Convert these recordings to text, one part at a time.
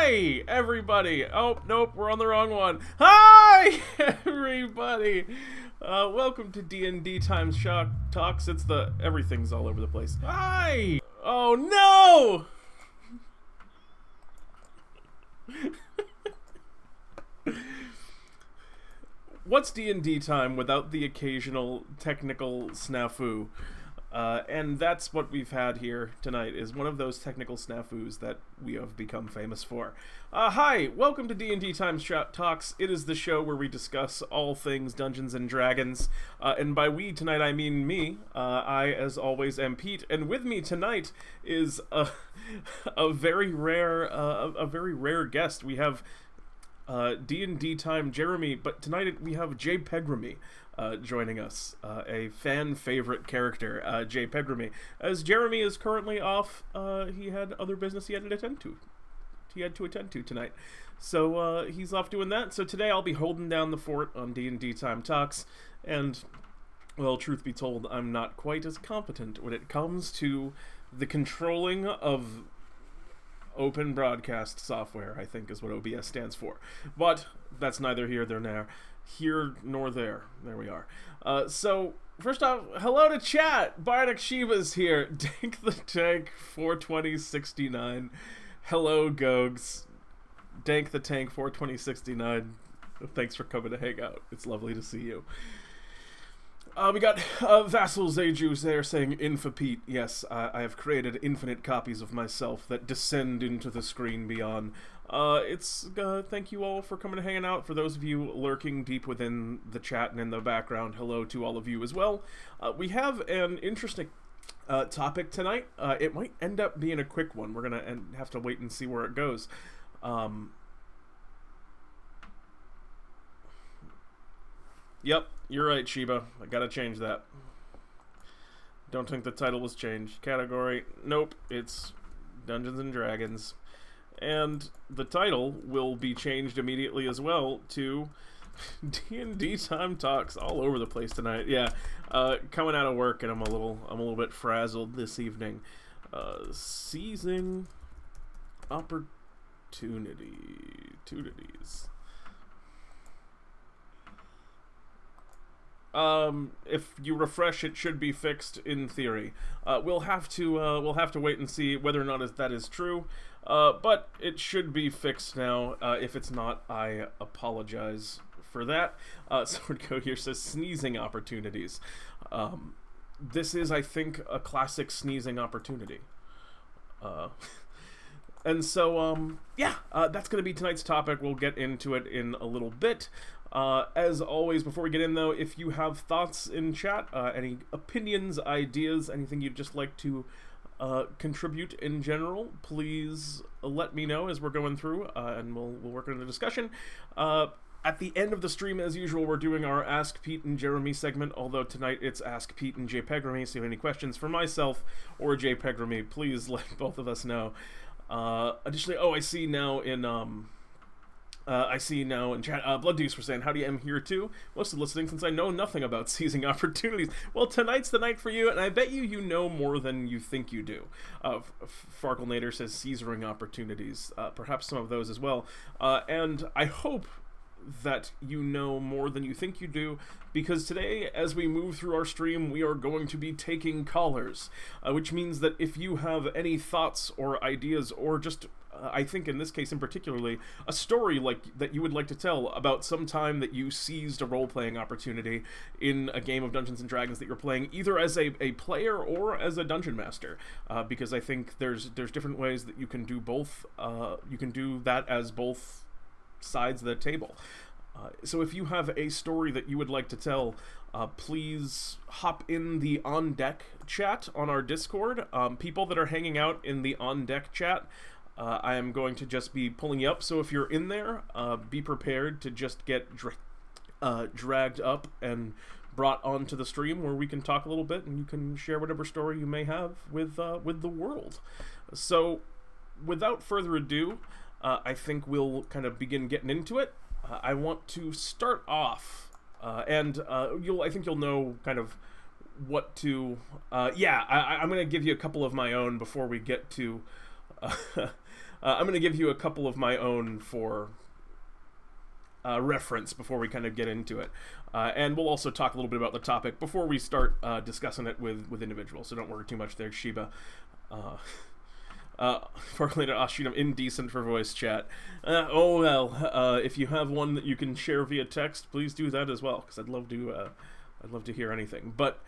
Hi, everybody. Oh, nope, we're on the wrong one. Hi, everybody. Welcome to DnDTime Talks. It's everything's all over the place. Hi. Oh, no. What's D&D time without the occasional technical snafu? And that's what we've had here tonight, is one of those technical snafus that we have become famous for. Hi, welcome to D&D Time Talks. It is the show where we discuss all things Dungeons & Dragons. And by we tonight, I mean me. I, as always, am Pete. And with me tonight is a very rare guest. We have DnDTime Jeremy, but tonight we have Jpregremy joining us, a fan favorite character, Jpregremy. As Jeremy is currently off, he had other business he had to attend to tonight. So he's off doing that. So today I'll be holding down the fort on DnDTime Talks, and well, truth be told, I'm not quite as competent when it comes to the controlling of open broadcast software, I think is what OBS stands for. But that's neither here nor there. There we are. So, first off, hello to chat! Bionic Shiva's here. Dank the Tank 42069. Hello, Gogs. Dank the Tank 42069. Thanks for coming to hang out. It's lovely to see you. We got Vassal Zajus there saying, Infapete. Yes, I have created infinite copies of myself that descend into the screen beyond. Thank you all for coming and hanging out. For those of you lurking deep within the chat and in the background, hello to all of you as well. We have an interesting topic tonight. It might end up being a quick one. We're going to have to wait and see where it goes. Yep, you're right, Shiba. I gotta change that. Don't think the title was changed. Category, nope, it's Dungeons & Dragons. And the title will be changed immediately as well to D&D Time Talks, all over the place tonight. Yeah, coming out of work and I'm a little bit frazzled this evening. Seizing opportunities. If you refresh, it should be fixed in theory. We'll have to wait and see whether or not that is true. But it should be fixed now. If it's not, I apologize for that. Swordco here says sneezing opportunities. This is, I think, a classic sneezing opportunity. And so, that's going to be tonight's topic. We'll get into it in a little bit. As always, before we get in, though, if you have thoughts in chat, any opinions, ideas, anything you'd just like to contribute in general, please let me know as we're going through, and we'll work on the discussion. At the end of the stream, as usual, we're doing our Ask Pete and Jeremy segment, although tonight it's Ask Pete and Jpregremy, so if you have any questions for myself or Jpregremy, please let both of us know. Additionally, I see now in chat, Blood Deuce for saying, howdy, I'm here too. Mostly listening since I know nothing about seizing opportunities. Well, tonight's the night for you, and I bet you know more than you think you do. Farklenator says seizuring opportunities. Perhaps some of those as well. And I hope that you know more than you think you do, because today, as we move through our stream, we are going to be taking callers, which means that if you have any thoughts or ideas, or just I think in this case in particularly, a story that you would like to tell about some time that you seized a role-playing opportunity in a game of Dungeons & Dragons that you're playing, either as a player or as a dungeon master, because I think there's different ways that you can do both. You can do that as both sides of the table. So if you have a story that you would like to tell, please hop in the On Deck chat on our Discord. People that are hanging out in the On Deck chat, I am going to just be pulling you up, so if you're in there, be prepared to just get dragged up and brought onto the stream, where we can talk a little bit and you can share whatever story you may have with the world. So without further ado, I think we'll kind of begin getting into it. I want to start off, and I think you'll know kind of what to. I'm going to give you a couple of my own before we get to I'm going to give you a couple of my own for reference before we kind of get into it. And we'll also talk a little bit about the topic before we start discussing it with individuals, so don't worry too much there, Sheba. Farclated Ashidam, indecent for voice chat. If you have one that you can share via text, please do that as well, because I'd love to hear anything. But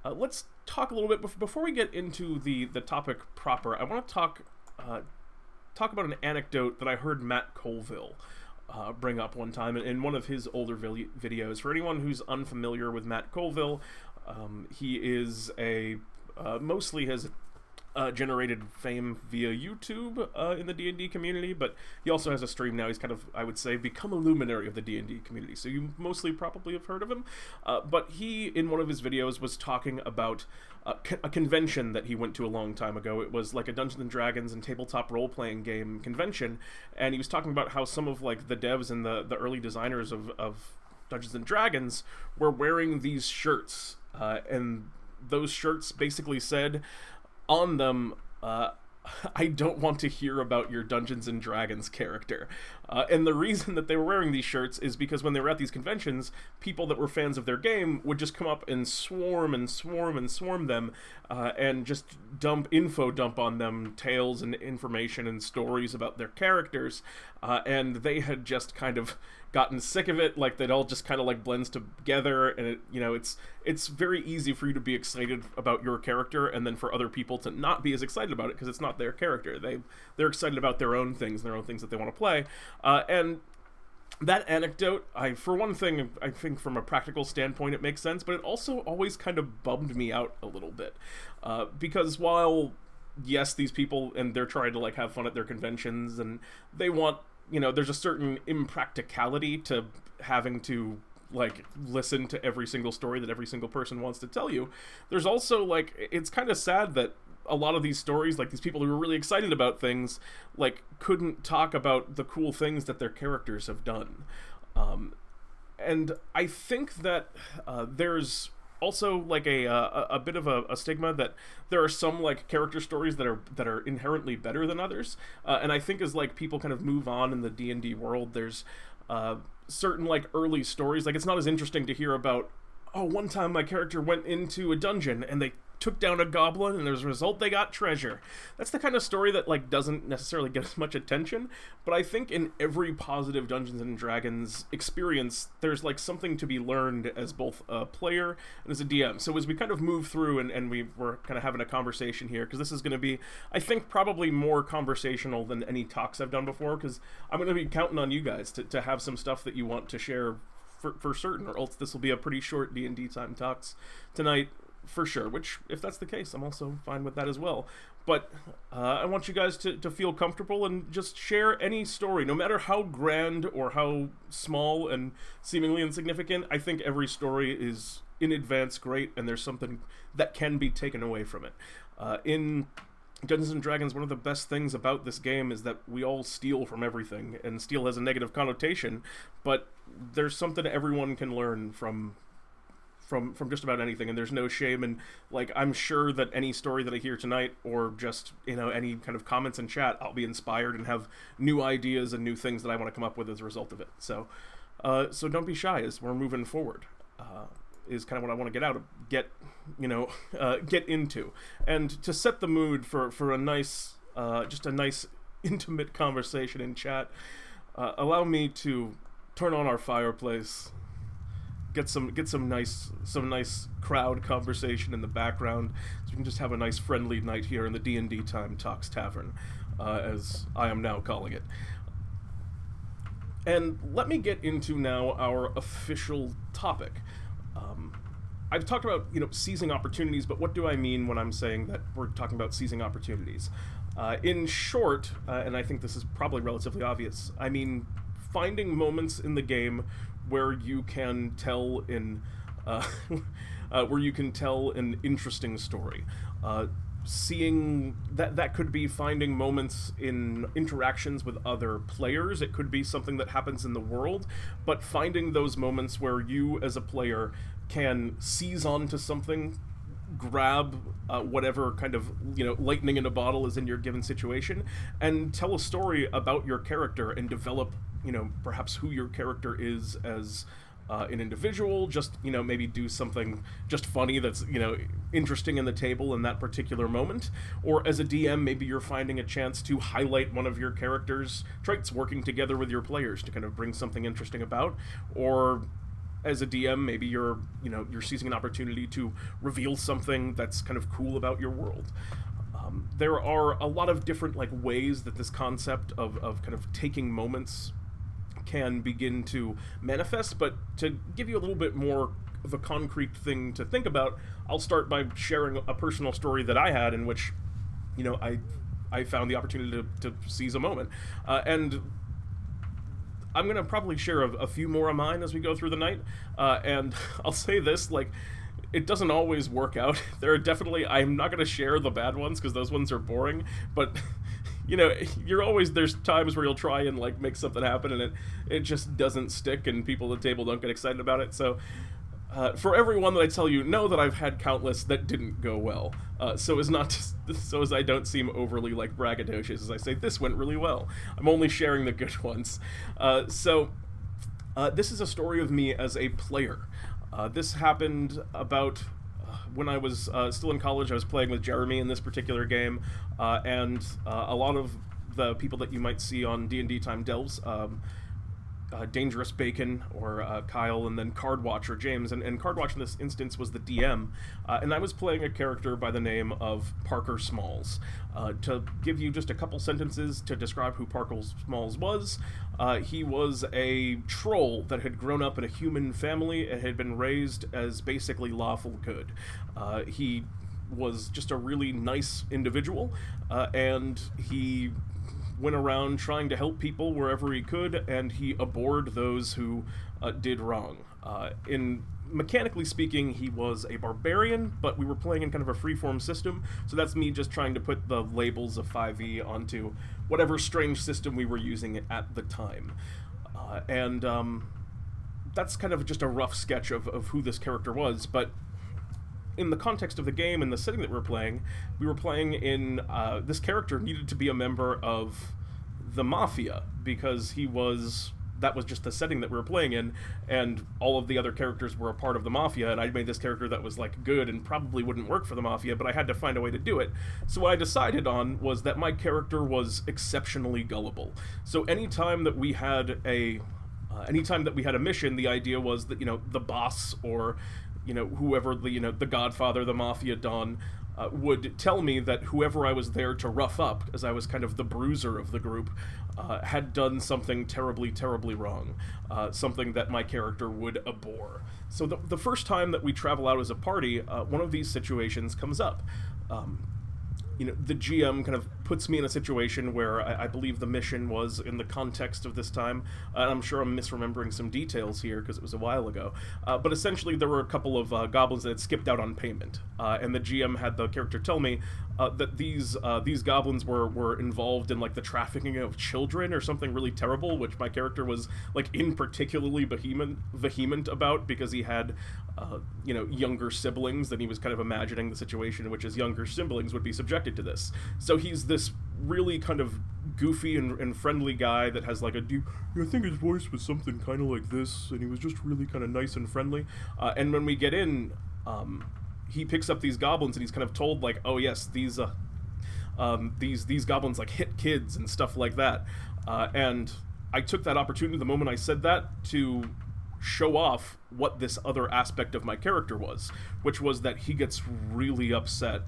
let's talk a little bit before we get into the topic proper. I want to talk about an anecdote that I heard Matt Colville bring up one time in one of his older videos. For anyone who's unfamiliar with Matt Colville, he is mostly has generated fame via YouTube in the D&D community, but he also has a stream now. He's kind of, I would say, become a luminary of the D&D community, so you mostly probably have heard of him. But he, in one of his videos, was talking about a convention that he went to a long time ago. It was like a Dungeons & Dragons and tabletop role-playing game convention, and he was talking about how some of like the devs and the early designers of Dungeons & Dragons were wearing these shirts, and those shirts basically said on them, I don't want to hear about your Dungeons & Dragons character. And the reason that they were wearing these shirts is because when they were at these conventions, people that were fans of their game would just come up and swarm them, and just info dump on them, tales and information and stories about their characters, and they had just kind of gotten sick of it. Like, it all just kind of like blends together, and it's very easy for you to be excited about your character, and then for other people to not be as excited about it because it's not their character. They're excited about their own things and their own things that they want to play, and that anecdote, for one thing, I think from a practical standpoint it makes sense, but it also always kind of bummed me out a little bit, because while yes, these people, and they're trying to like have fun at their conventions, and they want, there's a certain impracticality to having to like listen to every single story that every single person wants to tell you. There's also like, it's kind of sad that a lot of these stories, like these people who are really excited about things, like couldn't talk about the cool things that their characters have done. And I think that there's also like a bit of a stigma that there are some like character stories that are inherently better than others, and I think as like people kind of move on in the D&D world, there's certain like early stories, like it's not as interesting to hear about, oh, one time my character went into a dungeon and they took down a goblin, and as a result they got treasure. That's the kind of story that like doesn't necessarily get as much attention, but I think in every positive Dungeons and Dragons experience there's like something to be learned as both a player and as a DM. So as we kind of move through and we were kind of having a conversation here, because this is going to be, I think, probably more conversational than any talks I've done before, because I'm going to be counting on you guys to have some stuff that you want to share for certain, or else this will be a pretty short DnDTime Talks tonight, for sure, which, if that's the case, I'm also fine with that as well. But I want you guys to feel comfortable and just share any story, no matter how grand or how small and seemingly insignificant. I think every story is in advance great, and there's something that can be taken away from it. In Dungeons and Dragons, one of the best things about this game is that we all steal from everything, and steal has a negative connotation, but there's something everyone can learn from just about anything, and there's no shame. And like, I'm sure that any story that I hear tonight, or just any kind of comments in chat, I'll be inspired and have new ideas and new things that I want to come up with as a result of it. So don't be shy as we're moving forward. Is kind of what I want to get into, and to set the mood for a nice just a nice intimate conversation in chat. Allow me to turn on our fireplace. Get some nice crowd conversation in the background, so we can just have a nice friendly night here in the DnDTime Talks Tavern, as I am now calling it. And let me get into now our official topic. I've talked about seizing opportunities, but what do I mean when I'm saying that we're talking about seizing opportunities? In short, and I think this is probably relatively obvious, I mean finding moments in the game where you can tell an interesting story. Seeing that could be finding moments in interactions with other players. It could be something that happens in the world, but finding those moments where you as a player can seize onto something grab whatever kind of lightning in a bottle is in your given situation and tell a story about your character and develop perhaps who your character is as an individual. Just maybe do something just funny that's interesting in the table in that particular moment, or as a DM maybe you're finding a chance to highlight one of your character's traits working together with your players to kind of bring something interesting about, or as a DM maybe you're seizing an opportunity to reveal something that's kind of cool about your world. There are a lot of different ways that this concept of kind of taking moments can begin to manifest, but to give you a little bit more of a concrete thing to think about, I'll start by sharing a personal story that I had in which I found the opportunity to seize a moment, and I'm going to probably share a few more of mine as we go through the night, and I'll say this, it doesn't always work out. There are definitely, I'm not going to share the bad ones because those ones are boring, but there's times where you'll try and make something happen and it just doesn't stick and people at the table don't get excited about it. So for every one that I tell you, know that I've had countless that didn't go well. So as I don't seem overly braggadocious as I say this went really well. I'm only sharing the good ones. So this is a story of me as a player. This happened about when I was still in college. I was playing with Jeremy in this particular game, and a lot of the people that you might see on DnDTime Delves, Dangerous Bacon or Kyle, and then Cardwatch or James, and Cardwatch in this instance was the DM, and I was playing a character by the name of Parker Smalls. To give you just a couple sentences to describe who Parker Smalls was, he was a troll that had grown up in a human family and had been raised as basically lawful good. He was just a really nice individual, and he went around trying to help people wherever he could, and he abhorred those who did wrong. Mechanically speaking, he was a barbarian, but we were playing in kind of a freeform system, so that's me just trying to put the labels of 5e onto whatever strange system we were using at the time. And that's kind of just a rough sketch of who this character was, but in the context of the game and the setting that we were playing in, this character needed to be a member of the Mafia, because that was just the setting that we were playing in, and all of the other characters were a part of the Mafia, and I made this character that was good and probably wouldn't work for the Mafia, but I had to find a way to do it. So what I decided on was that my character was exceptionally gullible. So anytime that we had a mission, the idea was that the boss or whoever the Godfather, the Mafia Don, would tell me that whoever I was there to rough up, as I was kind of the bruiser of the group, had done something terribly, terribly wrong, something that my character would abhor. So the first time that we travel out as a party, one of these situations comes up. The GM kind of puts me in a situation where I believe the mission was in the context of this time, and I'm sure I'm misremembering some details here because it was a while ago, but essentially there were a couple of goblins that had skipped out on payment, and the GM had the character tell me that these goblins were involved in the trafficking of children or something really terrible, which my character was in particularly vehement about, because he had younger siblings, and he was kind of imagining the situation in which his younger siblings would be subjected to this. So he's this really kind of goofy and friendly guy that has I think his voice was something kind of like this, and he was just really kind of nice and friendly. And when we get in, he picks up these goblins, and he's kind of told oh yes, these goblins hit kids and stuff like that. And I took that opportunity the moment I said that to show off what this other aspect of my character was, which was that he gets really upset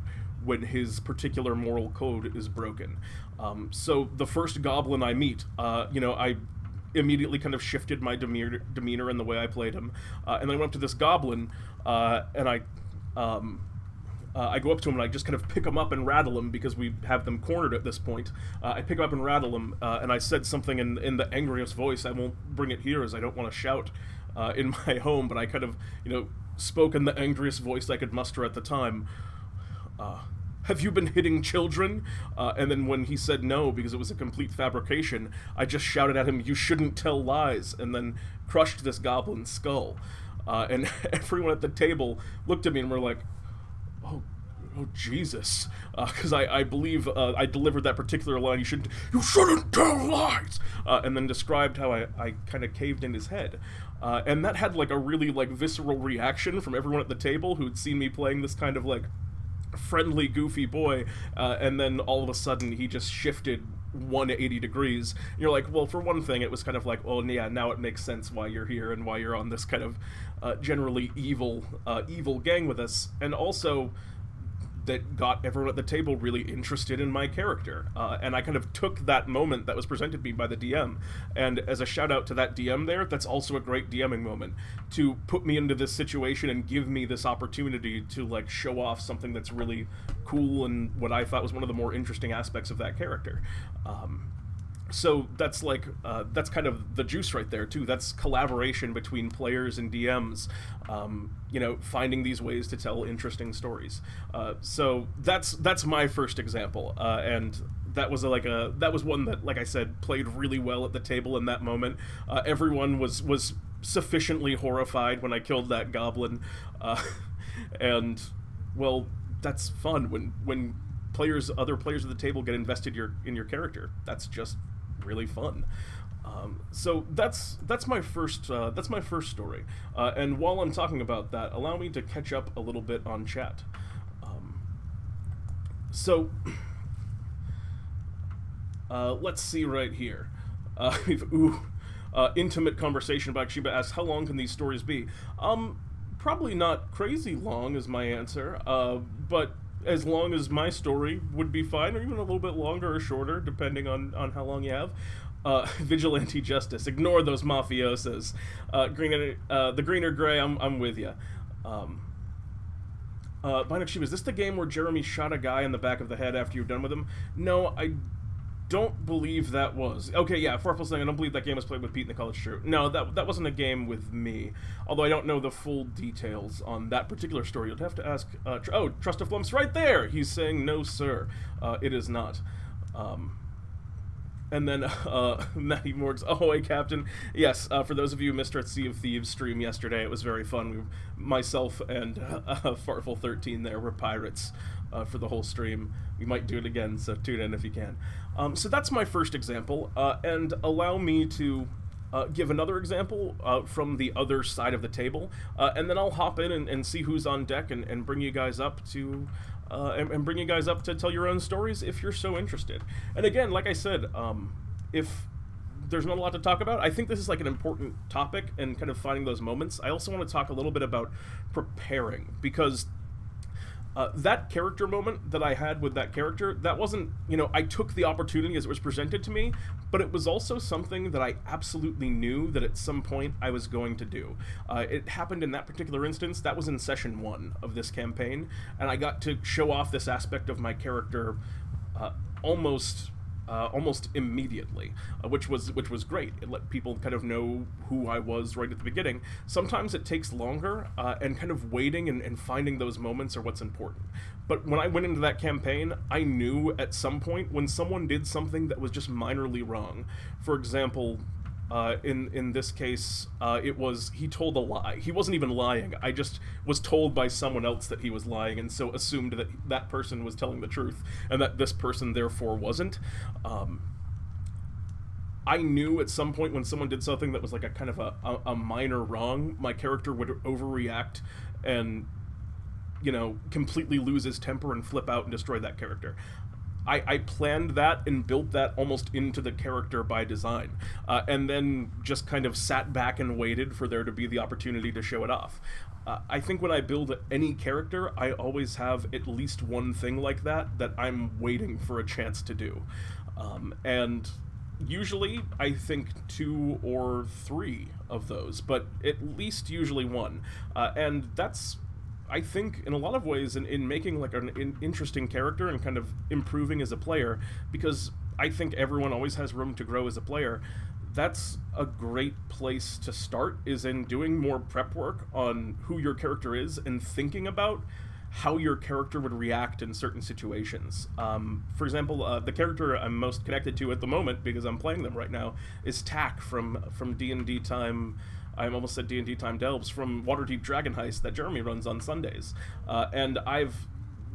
when his particular moral code is broken. So the first goblin I meet, I immediately kind of shifted my demeanor in the way I played him, and then I went up to this goblin, and I go up to him and I just kind of pick him up and rattle him, because we have them cornered at this point. I pick him up and rattle him, and I said something in the angriest voice. I won't bring it here as I don't want to shout in my home, but I kind of, spoke in the angriest voice I could muster at the time. Have you been hitting children? And then when he said no, because it was a complete fabrication, I just shouted at him, "You shouldn't tell lies," and then crushed this goblin's skull. And everyone at the table looked at me and were like, "Oh oh Jesus, because I believe I delivered that particular line, you shouldn't tell lies, and then described how I kind of caved in his head. And that had like a really like visceral reaction from everyone at the table who'd seen me playing this kind of like friendly, goofy boy, and then all of a sudden he just shifted 180 degrees. You're like, well, for one thing, it was kind of like, well, yeah, now it makes sense why you're here and why you're on this kind of generally evil gang with us, and also that got everyone at the table really interested in my character. And I kind of took that moment that was presented to me by the DM, and as a shout out to that DM there, that's also a great DMing moment, to put me into this situation and give me this opportunity to like show off something that's really cool and what I thought was one of the more interesting aspects of that character. So that's like, that's kind of the juice right there too. That's collaboration between players and DMs, finding these ways to tell interesting stories. So that's my first example, and that was that was one that, like I said, played really well at the table in that moment. Everyone was sufficiently horrified when I killed that goblin, and well, that's fun when other players at the table get invested in your character. That's just really fun. So that's my first story. And while I'm talking about that, allow me to catch up a little bit on chat. Let's see right here. Intimate conversation about Shiba asks, how long can these stories be? Probably not crazy long is my answer, but as long as my story would be fine, or even a little bit longer or shorter, depending on how long you have. Vigilante justice. Ignore those mafiosos. The green or gray, I'm with you. Binary Sheep, is this the game where Jeremy shot a guy in the back of the head after you're done with him? No, I don't believe that was. Okay, yeah, Farfel saying I don't believe that game was played with Pete in the college shirt. No, that wasn't a game with me. Although I don't know the full details on that particular story. You'd have to ask. Trust of Flump's right there. He's saying no, sir. It is not. And then Matty Morgs, ahoy, Captain. Yes, for those of you who missed our Sea of Thieves stream yesterday, it was very fun. Myself and Farfel13 there were pirates for the whole stream. We might do it again, so tune in if you can. So that's my first example, and allow me to give another example from the other side of the table, and then I'll hop in and see who's on deck and bring you guys up to tell your own stories if you're so interested. And again, like I said, if there's not a lot to talk about, I think this is like an important topic and kind of finding those moments. I also want to talk a little bit about preparing, because that character moment that I had with that character, that wasn't, I took the opportunity as it was presented to me, but it was also something that I absolutely knew that at some point I was going to do. It happened in that particular instance. That was in session 1 of this campaign, and I got to show off this aspect of my character almost immediately, which was great. It let people kind of know who I was right at the beginning. Sometimes it takes longer, and kind of waiting and finding those moments are what's important. But when I went into that campaign, I knew at some point when someone did something that was just minorly wrong. For example, in this case, he told a lie. He wasn't even lying. I just was told by someone else that he was lying, and so assumed that that person was telling the truth, and that this person therefore wasn't. I knew at some point when someone did something that was like a kind of a minor wrong, my character would overreact and, completely lose his temper and flip out and destroy that character. I planned that and built that almost into the character by design, and then just kind of sat back and waited for there to be the opportunity to show it off. I think when I build any character, I always have at least one thing like that I'm waiting for a chance to do. And usually, I think 2 or 3 of those, but at least usually 1. And that's, I think, in a lot of ways, in making like an interesting character and kind of improving as a player, because I think everyone always has room to grow as a player. That's a great place to start, is in doing more prep work on who your character is and thinking about how your character would react in certain situations. For example, the character I'm most connected to at the moment, because I'm playing them right now, is Tack from DnDTime. I almost said DnDTime Delves, from Waterdeep Dragon Heist that Jeremy runs on Sundays. And I've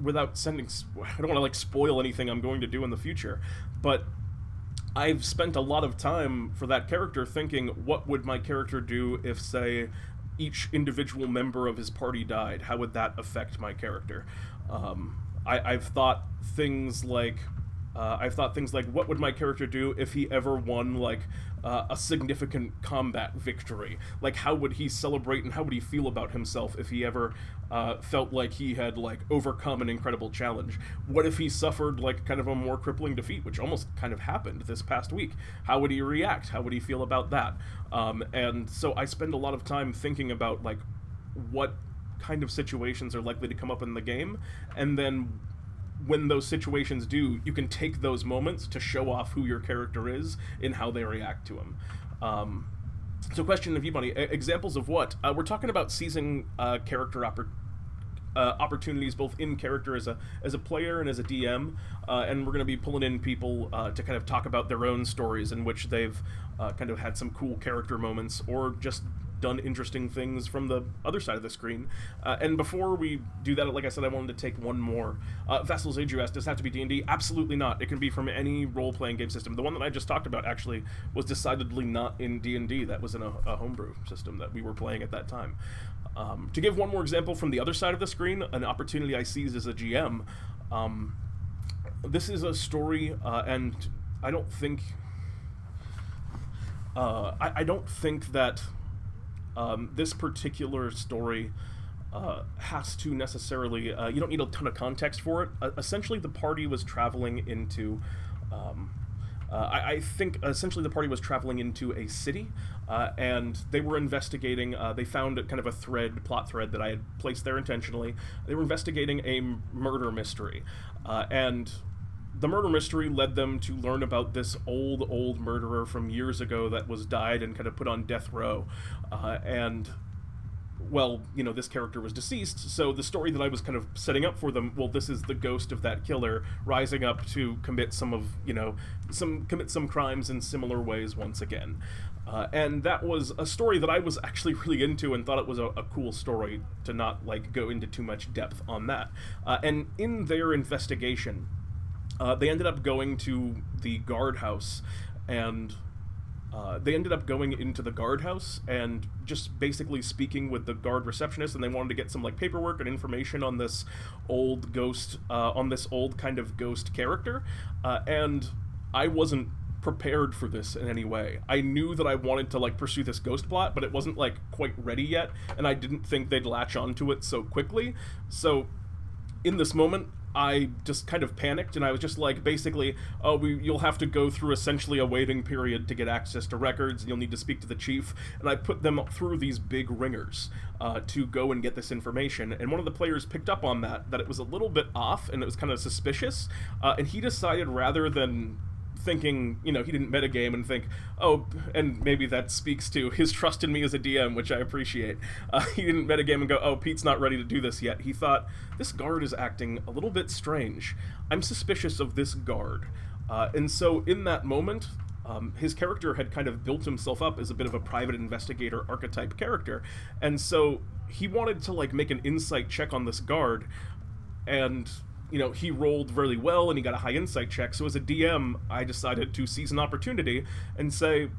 without sending, I don't want to like spoil anything I'm going to do in the future, but I've spent a lot of time for that character thinking, what would my character do if, say, each individual member of his party died? How would that affect my character? I've thought things like, what would my character do if he ever won, like, a significant combat victory? Like, how would he celebrate and how would he feel about himself if he ever felt like he had, like, overcome an incredible challenge? What if he suffered, like, kind of a more crippling defeat, which almost kind of happened this past week? How would he react? How would he feel about that? And so I spend a lot of time thinking about, like, what kind of situations are likely to come up in the game, and then when those situations do, you can take those moments to show off who your character is and how they react to them. So question of you, Bunny, examples of what? We're talking about seizing character opportunities both in character as a player and as a DM, and we're going to be pulling in people to kind of talk about their own stories in which they've kind of had some cool character moments or just done interesting things from the other side of the screen. And before we do that, like I said, I wanted to take one more. Vassal's Age, you asked, does it have to be D&D? Absolutely not. It can be from any role-playing game system. The one that I just talked about actually was decidedly not in D&D. That was in a homebrew system that we were playing at that time. To give one more example from the other side of the screen, an opportunity I seized as a GM, this is a story, and I don't think that this particular story has to necessarily, you don't need a ton of context for it. Essentially, the party was traveling into, I think essentially the party was traveling into a city, and they were investigating, they found kind of a plot thread that I had placed there intentionally. They were investigating a murder mystery, and the murder mystery led them to learn about this old murderer from years ago that was died and kind of put on death row. And, well, you know, this character was deceased, so the story that I was kind of setting up for them, well, this is the ghost of that killer rising up to commit commit some crimes in similar ways once again. And that was a story that I was actually really into and thought it was a cool story to not, like, go into too much depth on that. And in their investigation, they ended up going to the guardhouse, and they ended up going into the guardhouse and just basically speaking with the guard receptionist, and they wanted to get some, like, paperwork and information on this old ghost, on this old kind of ghost character, and I wasn't prepared for this in any way. I knew that I wanted to, like, pursue this ghost plot, but it wasn't, like, quite ready yet, and I didn't think they'd latch onto it so quickly. So in this moment, I just kind of panicked, and I was just like, basically, you'll have to go through essentially a waiting period to get access to records, and you'll need to speak to the chief, and I put them through these big ringers to go and get this information, and one of the players picked up on that it was a little bit off, and it was kind of suspicious, and he decided, rather than thinking, you know, he didn't metagame and think, and maybe that speaks to his trust in me as a DM, which I appreciate. He didn't metagame and go, Pete's not ready to do this yet. He thought, this guard is acting a little bit strange. I'm suspicious of this guard. And so in that moment, his character had kind of built himself up as a bit of a private investigator archetype character. And so he wanted to, like, make an insight check on this guard, and you know, he rolled really well and he got a high insight check. So as a DM, I decided to seize an opportunity and say,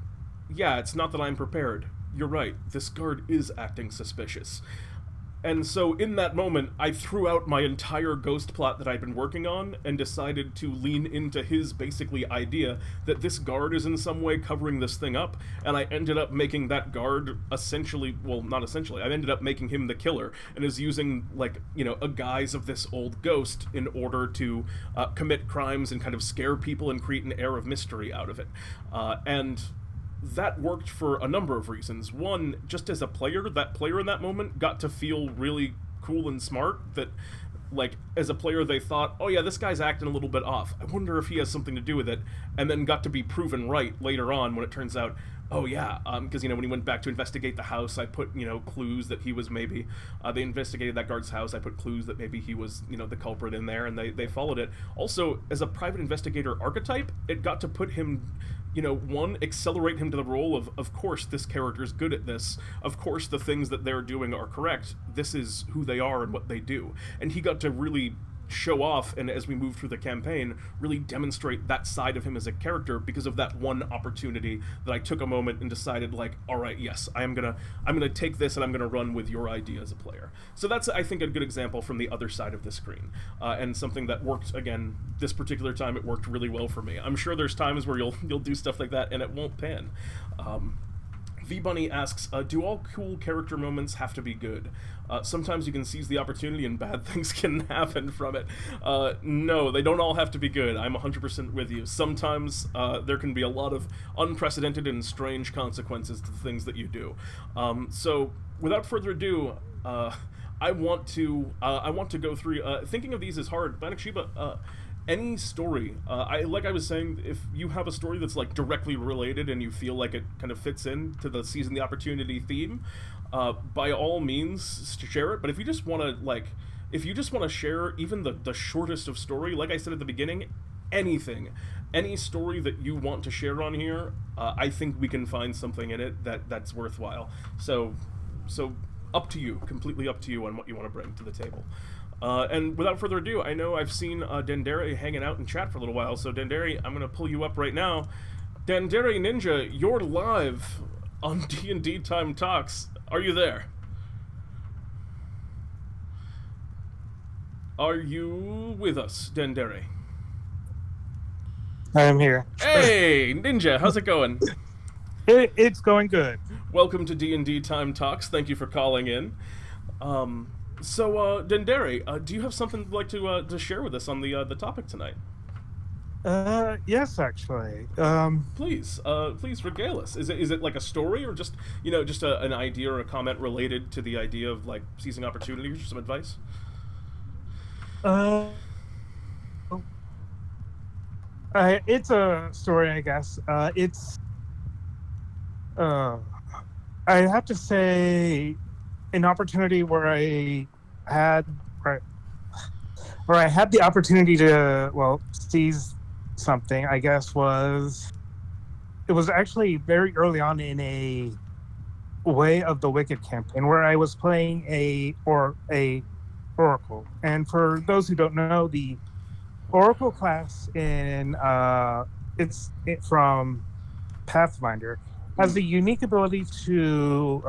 yeah, it's not that I'm prepared. You're right. This guard is acting suspicious. And so in that moment, I threw out my entire ghost plot that I'd been working on and decided to lean into his basically idea that this guard is in some way covering this thing up, and I ended up making that guard essentially, well, not essentially, I ended up making him the killer, and is using, like, you know, a guise of this old ghost in order to commit crimes and kind of scare people and create an air of mystery out of it. And that worked for a number of reasons. One, just as a player, that player in that moment got to feel really cool and smart, that, like, as a player they thought, oh yeah, this guy's acting a little bit off. I wonder if he has something to do with it, and then got to be proven right later on when it turns out, oh yeah, because, you know, when he went back to investigate the house, I put, you know, clues that he was maybe, they investigated that guard's house, I put clues that maybe he was, you know, the culprit in there, and they followed it. Also, as a private investigator archetype, it got to put him, you know, one, accelerate him to the role of course this character's good at this, of course the things that they're doing are correct, this is who they are and what they do. And he got to really show off, and as we move through the campaign, really demonstrate that side of him as a character because of that one opportunity that I took a moment and decided, like, all right, yes, I'm gonna take this and I'm gonna run with your idea as a player. So that's, I think, a good example from the other side of the screen, and something that worked. Again, this particular time it worked really well for me. I'm sure there's times where you'll do stuff like that and it won't pan. V-Bunny asks, do all cool character moments have to be good? Sometimes you can seize the opportunity and bad things can happen from it. No, they don't all have to be good. I'm 100% with you. Sometimes there can be a lot of unprecedented and strange consequences to the things that you do. So, without further ado, I want to go through... thinking of these is hard. Bannock Sheba, any story, like I was saying, if you have a story that's like directly related and you feel like it kind of fits in to the Seizing the Opportunity theme, by all means share it. But if you just want to share even the shortest of story, like I said at the beginning, any story that you want to share on here, I think we can find something in it that's worthwhile. So up to you, completely up to you on what you want to bring to the table. And without further ado, I know I've seen DnDTime hanging out in chat for a little while, so DnDTime, I'm going to pull you up right now. DnDTime Ninja, you're live on DnDTime Talks. Are you there? Are you with us, DnDTime? I am here. Hey, Ninja, how's it going? It's going good. Welcome to DnDTime Talks. Thank you for calling in. So, DnDTime, do you have something you'd like to share with us on the topic tonight? Yes, actually. Please regale us. Is it like a story, or just an idea or a comment related to the idea of like seizing opportunity, or some advice? It's a story, I guess. I have to say, an opportunity where I had the opportunity to seize something, I guess, it was actually very early on in a Way of the Wicked campaign where I was playing a oracle. And for those who don't know, the oracle class from Pathfinder has the unique ability to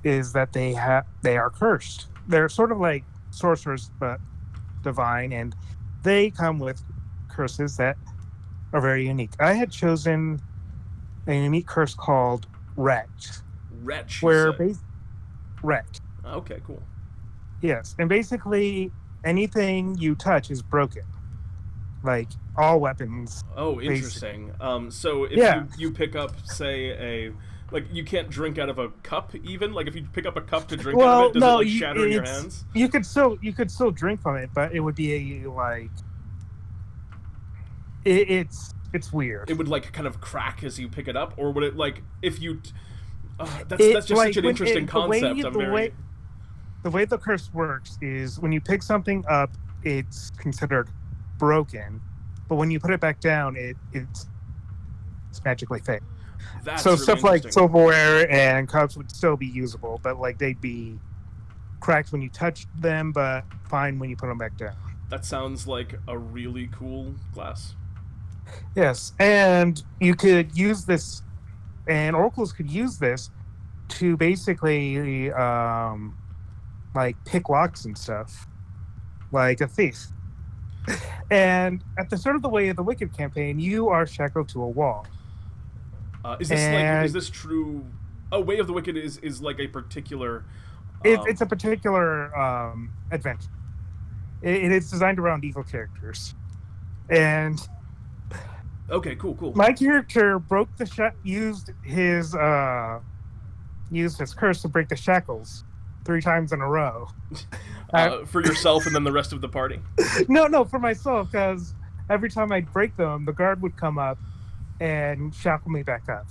is that they are cursed. They're sort of like sorcerers but divine, and they come with curses that are very unique. I had chosen a unique curse called Wretch. Wretch. Wretch. Okay, cool. Yes, and basically anything you touch is broken. Like all weapons. Oh, interesting. So if you pick up, say, you can't drink out of a cup, even? Like, if you pick up a cup to drink out of it, does it shatter in your hands? You could still drink from it, but it would be it's weird. It would kind of crack as you pick it up, or would it if you? That's just such an interesting concept. The way the curse works is when you pick something up, it's considered broken, but when you put it back down, it's magically fixed. That's so really stuff like silverware and cups would still be usable, but they'd be cracked when you touch them, but fine when you put them back down. That sounds like a really cool class. Yes, and you could use this, and oracles could use this to basically pick locks and stuff, like a thief. And at the start of the Way of the Wicked campaign, you are shackled to a wall. Is this true? Oh, Way of the Wicked is like a particular... It's a particular adventure. It is designed around evil characters. And... Okay, cool. My character used his curse to break the shackles 3 times in a row. For yourself and then the rest of the party? No, for myself, because every time I'd break them, the guard would come up and shackle me back up.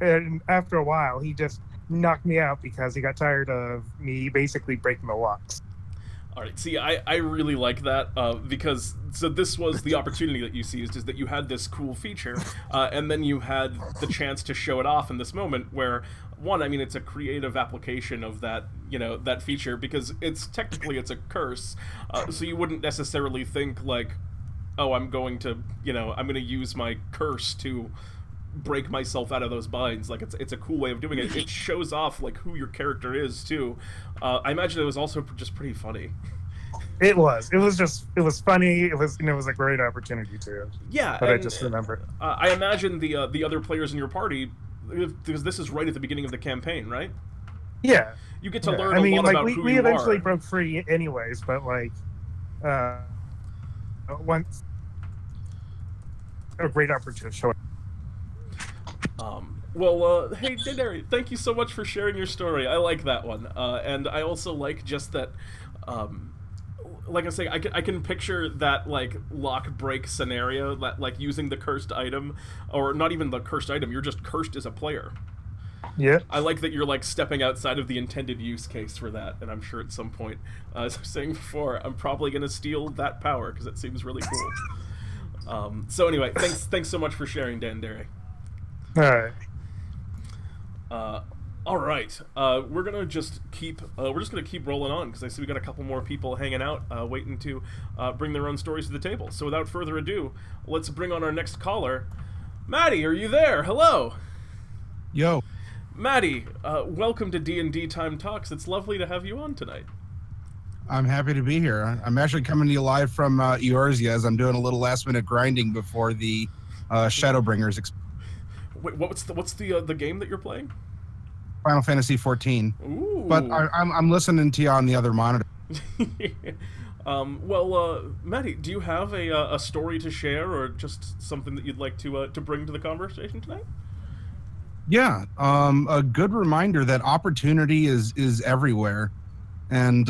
And after a while, he just knocked me out because he got tired of me basically breaking the locks. All right, see, I really like that, because, so this was the opportunity that you seized, is that you had this cool feature, and then you had the chance to show it off in this moment where one, I mean, it's a creative application of that, that feature, because it's a curse, so you wouldn't necessarily think like, oh, I'm going to use my curse to break myself out of those binds. Like, it's a cool way of doing it. It shows off like who your character is too. I imagine it was also just pretty funny. It was funny. It was a great opportunity too. Yeah, but I just remember. I imagine the other players in your party, because this is right at the beginning of the campaign, right? Yeah, you get to learn a lot about who we you eventually are. broke free anyways, but like once a great opportunity to show it. Hey, Dindari, thank you so much for sharing your story. I like that one, and I also like just that. Like I say, I can picture that like lock break scenario, that like using the cursed item, or not even the cursed item. You're just cursed as a player. Yeah. I like that you're like stepping outside of the intended use case for that, and I'm sure at some point, as I was saying before, I'm probably gonna steal that power because it seems really cool. So anyway, thanks so much for sharing, Dandere. All right. All right. We're gonna just keep rolling on, because I see we got a couple more people hanging out, waiting to bring their own stories to the table. So without further ado, let's bring on our next caller. Maddie, are you there? Hello. Yo. Maddie, welcome to DnDTime Talks. It's lovely to have you on tonight. I'm happy to be here. I'm actually coming to you live from Eorzea, as I'm doing a little last-minute grinding before the Shadowbringers. Wait, what's the game that you're playing? Final Fantasy 14. Ooh. But I'm listening to you on the other monitor. Maddie, do you have a story to share, or just something that you'd like to bring to the conversation tonight? Yeah, a good reminder that opportunity is everywhere, and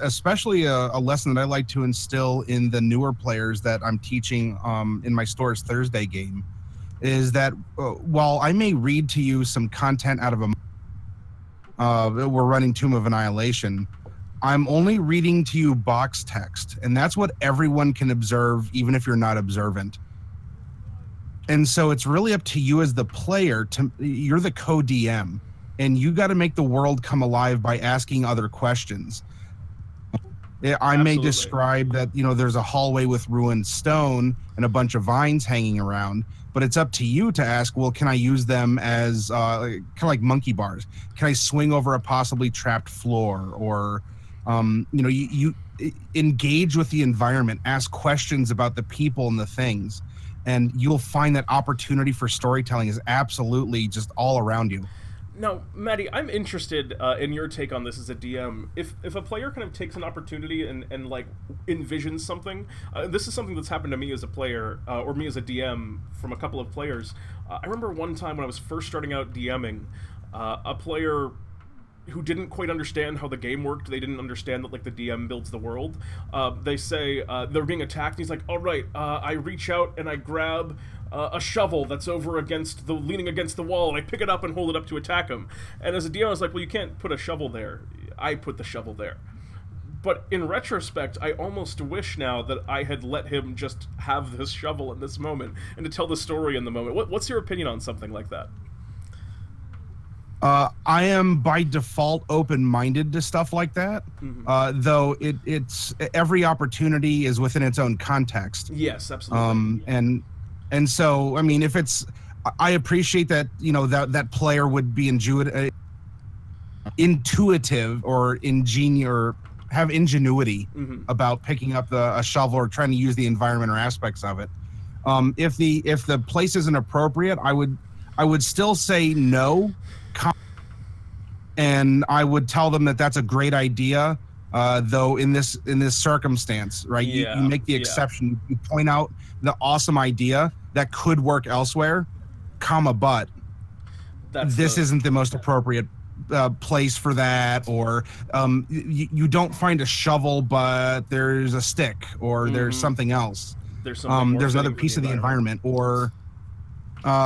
especially a lesson that I like to instill in the newer players that I'm teaching in my Store's Thursday game, is that while I may read to you some content out of we're running Tomb of Annihilation, I'm only reading to you box text, and that's what everyone can observe, even if you're not observant. And so it's really up to you as the player you're the co-DM, and you got to make the world come alive by asking other questions. I may describe that, there's a hallway with ruined stone and a bunch of vines hanging around, but it's up to you to ask, well, can I use them as kind of like monkey bars? Can I swing over a possibly trapped floor? Or, you engage with the environment, ask questions about the people and the things, and you'll find that opportunity for storytelling is absolutely just all around you. Now, Maddie, I'm interested in your take on this as a DM. If a player kind of takes an opportunity and like envisions something, this is something that's happened to me as a player, or me as a DM from a couple of players. I remember one time when I was first starting out DMing, a player who didn't quite understand how the game worked. They didn't understand that like the DM builds the world. They say they're being attacked, and he's like, all right, I reach out and I grab a shovel that's leaning against the wall, and I pick it up and hold it up to attack him. And as a DM, I was like, well, you can't put a shovel there. I put the shovel there. But in retrospect, I almost wish now that I had let him just have this shovel in this moment and to tell the story in the moment. What's your opinion on something like that? I am by default open-minded to stuff like that, though it's every opportunity is within its own context. Yes, absolutely. And so, I mean, I appreciate that, that player would be intuitive or have ingenuity about picking up a shovel or trying to use the environment or aspects of it. If the place isn't appropriate, I would still say no, and I would tell them that that's a great idea, though in this circumstance, right? You make the exception. You point out the awesome idea that could work elsewhere, but this isn't the most appropriate place for that, or you don't find a shovel, but there's a stick, or there's something else. There's another piece of the environment, or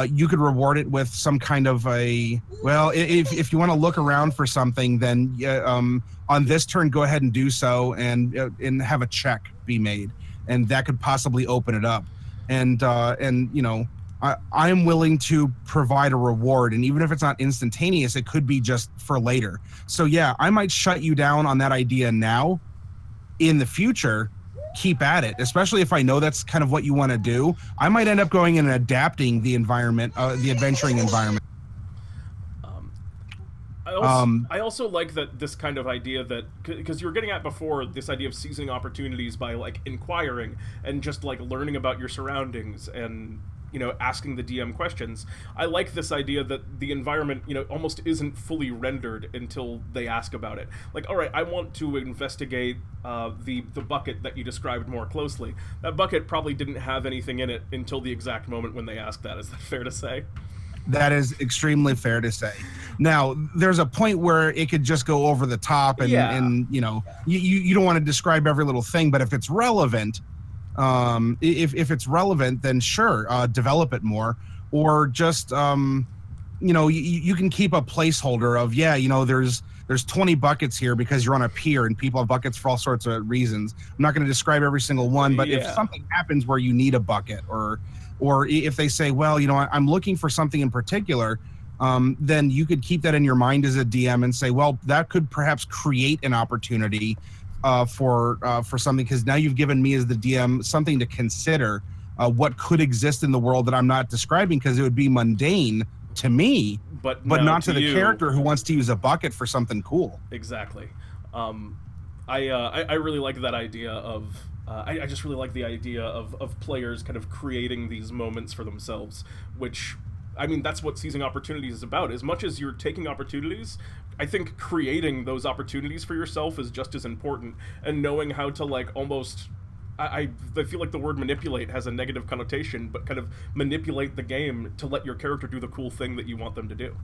you could reward it with some kind of if you want to look around for something, then on this turn, go ahead and do so, and have a check be made, and that could possibly open it up. And I'm willing to provide a reward, and even if it's not instantaneous, it could be just for later. So yeah, I might shut you down on that idea now. In the future, keep at it, especially if I know that's kind of what you want to do. I might end up going and adapting the environment, the adventuring environment. I also like that this kind of idea that, because you were getting at before, this idea of seizing opportunities by like inquiring and just like learning about your surroundings and, you know, asking the DM questions. I like this idea that the environment, you know, almost isn't fully rendered until they ask about it. Like, all right, I want to investigate the bucket that you described more closely. That bucket probably didn't have anything in it until the exact moment when they asked that. Is that fair to say? That is extremely fair to say. Now, there's a point where it could just go over the top, and, and you know, you don't want to describe every little thing, but if it's relevant, if it's relevant, then sure, develop it more, or just you know, you can keep a placeholder of, yeah, you know, there's 20 buckets here because you're on a pier and people have buckets for all sorts of reasons. I'm not going to describe every single one, but if something happens where you need a bucket, or if they say, well, you know, I'm looking for something in particular, then you could keep that in your mind as a DM and say, well, that could perhaps create an opportunity for something, because now you've given me as the DM something to consider what could exist in the world that I'm not describing, because it would be mundane to me, but not to the character who wants to use a bucket for something cool. Exactly. I really like that idea of I just really like the idea of players kind of creating these moments for themselves, which, I mean, that's what seizing opportunities is about. As much as you're taking opportunities, I think creating those opportunities for yourself is just as important, and knowing how to, like, almost, I feel like the word manipulate has a negative connotation, but kind of manipulate the game to let your character do the cool thing that you want them to do.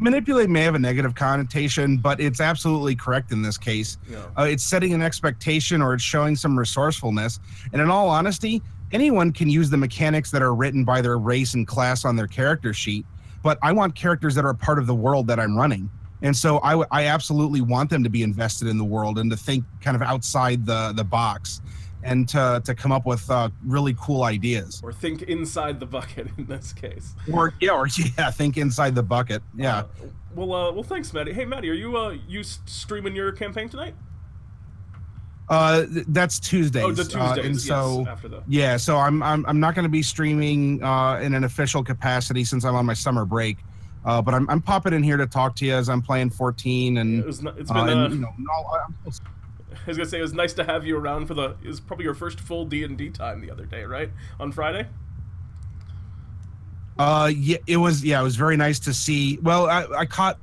Manipulate may have a negative connotation, but it's absolutely correct in this case. Yeah. It's setting an expectation, or it's showing some resourcefulness. And in all honesty, anyone can use the mechanics that are written by their race and class on their character sheet, but I want characters that are a part of the world that I'm running. And so I absolutely want them to be invested in the world and to think kind of outside the box, and to come up with really cool ideas. Or think inside the bucket in this case. Or think inside the bucket. Yeah. Well, thanks, Maddie. Hey, Maddie, are you streaming your campaign tonight? That's Tuesdays. Oh, the Tuesdays. And so yes, after the... yeah, so I'm not going to be streaming in an official capacity since I'm on my summer break. But I'm popping in here to talk to you as I'm playing 14, and it's been you know, I was gonna say, it was nice to have you around for it was probably your first full D&D time the other day, right? On Friday? Yeah, it was very nice to see. Well, I caught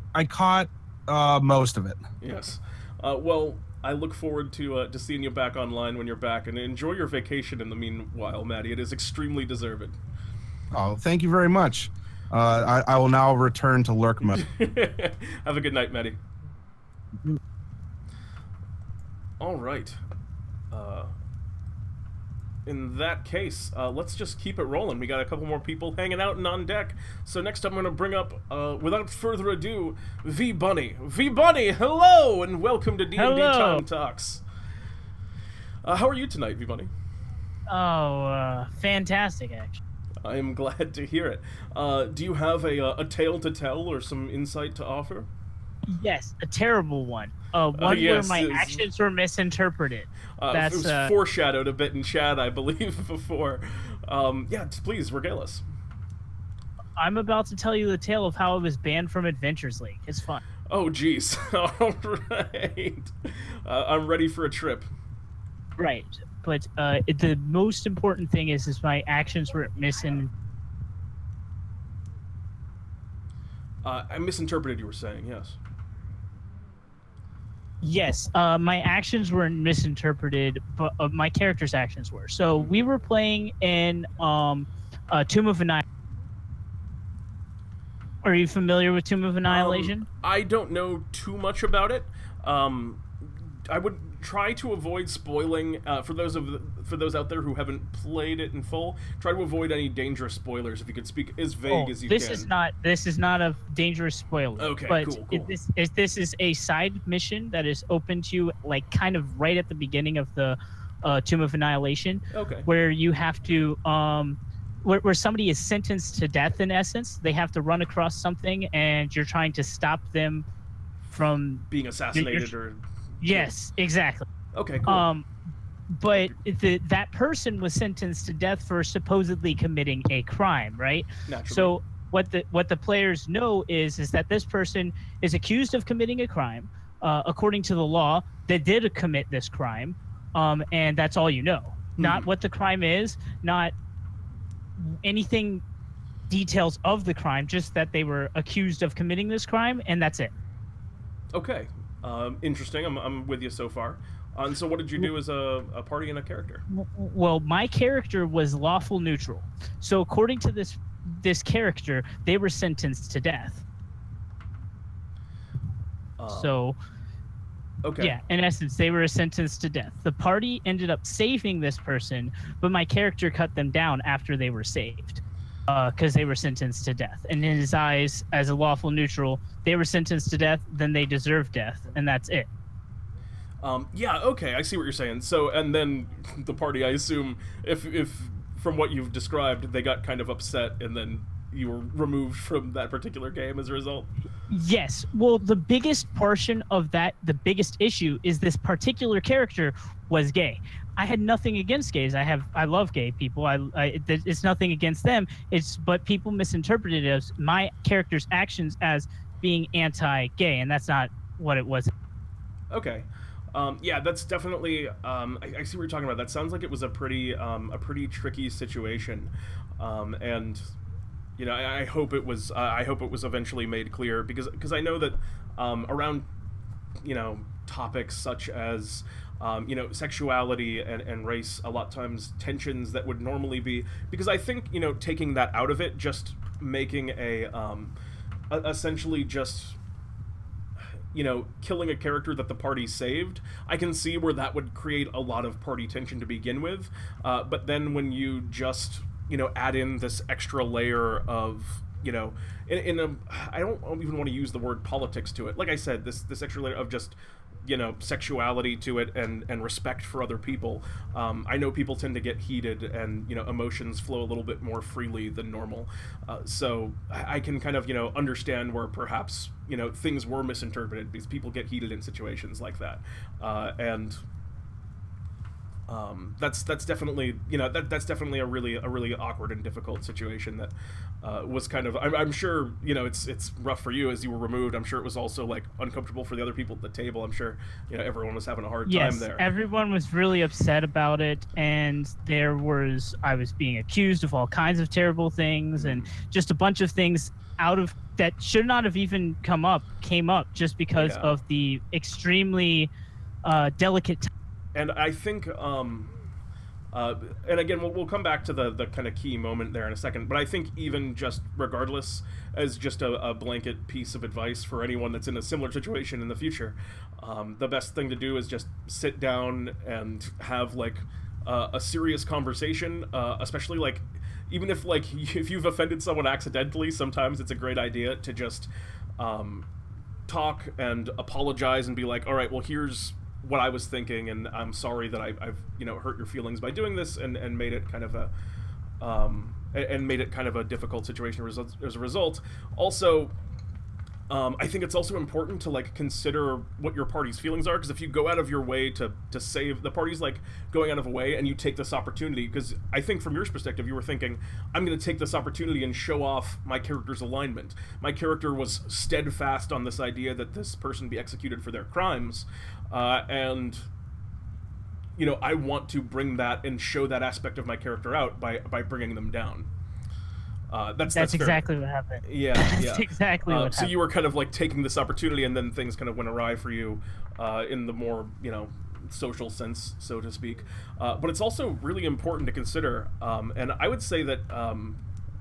most of it. Yes. Well, I look forward to seeing you back online when you're back, and enjoy your vacation in the meanwhile, Maddie. It is extremely deserved. Oh, thank you very much. I will now return to lurk mode. Have a good night, Maddie. All right. In that case, let's just keep it rolling. We got a couple more people hanging out and on deck. So next I'm going to bring up, without further ado, V-Bunny. V-Bunny, hello, and welcome to DnDTime Talks. How are you tonight, V-Bunny? Oh, fantastic, actually. I am glad to hear it. Do you have a tale to tell or some insight to offer? Yes, a terrible one. Where my actions were misinterpreted. It was foreshadowed a bit in chat, I believe, before. Yeah, please, regale us. I'm about to tell you the tale of how I was banned from Adventures League. It's fun. Oh, geez. All right. I'm ready for a trip. Right. But the most important thing is my actions were I misinterpreted you were saying, yes. Yes, my actions were misinterpreted, but my character's actions were. So we were playing in Tomb of Annihilation. Are you familiar with Tomb of Annihilation? I don't know too much about it. I would try to avoid spoiling for those out there who haven't played it in full. Try to avoid any dangerous spoilers. If you could speak as vague as you can. This is not a dangerous spoiler. Okay, but cool. This is a side mission that is open to you, like kind of right at the beginning of the Tomb of Annihilation. Okay. Where you have to where somebody is sentenced to death. In essence, they have to run across something, and you're trying to stop them from being assassinated or yes, exactly. Okay, cool. But that person was sentenced to death for supposedly committing a crime, right? Naturally. So what the players know is that this person is accused of committing a crime, according to the law. They did commit this crime, and that's all you know. Not what the crime is, not anything details of the crime, just that they were accused of committing this crime, and that's it. Okay, interesting. I'm with you so far. And so what did you do as a party and a character? Well, my character was lawful neutral. So according to this character, they were sentenced to death. So okay. Yeah, in essence, they were sentenced to death. The party ended up saving this person, but my character cut them down after they were saved, because they were sentenced to death. And in his eyes, as a lawful neutral, they were sentenced to death, then they deserve death, and that's it. Yeah, okay, I see what you're saying. So, and then the party, I assume, if from what you've described, they got kind of upset, and then you were removed from that particular game as a result? Yes. Well, the biggest portion of that, the biggest issue, is this particular character was gay. I had nothing against gays. I love gay people. It's nothing against them. But people misinterpreted it as my character's actions as being anti-gay, and that's not what it was. Okay. Yeah, that's definitely. I see what you're talking about. That sounds like it was a pretty tricky situation, and you know, I hope it was. I hope it was eventually made clear because I know that around, you know, topics such as you know, sexuality and race, a lot of times tensions that would normally be, because I think, you know, taking that out of it, just making essentially just, you know, killing a character that the party saved, I can see where that would create a lot of party tension to begin with. But then when you just, you know, add in this extra layer of, you know, I don't even want to use the word politics to it. Like I said, this extra layer of just, you know, sexuality to it and respect for other people. I know people tend to get heated and, you know, emotions flow a little bit more freely than normal. So I can kind of, you know, understand where perhaps, you know, things were misinterpreted because people get heated in situations like that. That's definitely, you know, that's definitely a really awkward and difficult situation that was kind of, I'm sure, you know, it's rough for you as you were removed. I'm sure it was also like uncomfortable for the other people at the table. I'm sure, you know, everyone was having a hard time there. Everyone was really upset about it, and I was being accused of all kinds of terrible things, and just a bunch of things that should not have even came up just because of the extremely delicate And I think, and again, we'll come back to the kind of key moment there in a second, but I think even just regardless, as just a blanket piece of advice for anyone that's in a similar situation in the future, the best thing to do is just sit down and have like a serious conversation, especially like, even if like if you've offended someone accidentally, sometimes it's a great idea to just talk and apologize and be like, all right, well, here's what I was thinking, and I'm sorry that I've you know, hurt your feelings by doing this and made it kind of a difficult situation as a result. Also, I think it's also important to like consider what your party's feelings are, because if you go out of your way to save the party's like going out of a way, and you take this opportunity, because I think from your perspective you were thinking, I'm going to take this opportunity and show off my character's alignment. My character was steadfast on this idea that this person be executed for their crimes, and you know, I want to bring that and show that aspect of my character out by bringing them down. That's exactly what happened. Yeah, that's exactly what happened. So you were kind of like taking this opportunity, and then things kind of went awry for you in the more, you know, social sense, so to speak. But it's also really important to consider, and I would say that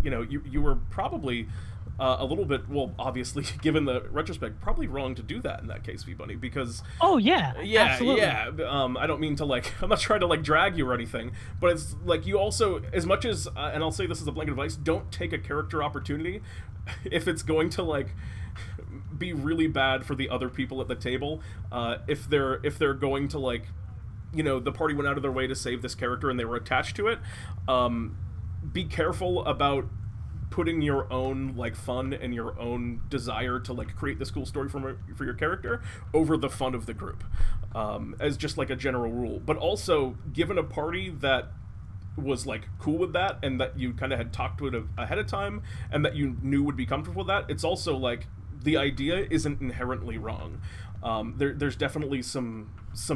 you know, you were probably a little bit, well, obviously, given the retrospect, probably wrong to do that in that case, V-Bunny, because... Oh, yeah, absolutely. Yeah, I don't mean to, like, I'm not trying to, like, drag you or anything, but it's, like, you also, as much as, and I'll say this as a blanket advice, don't take a character opportunity if it's going to, like, be really bad for the other people at the table, if they're going to, like, you know, the party went out of their way to save this character and they were attached to it, be careful about putting your own like fun and your own desire to like create this cool story for your character over the fun of the group, as just like a general rule. But also, given a party that was like cool with that and that you kind of had talked to it ahead of time and that you knew would be comfortable with that, it's also like the idea isn't inherently wrong. There's definitely some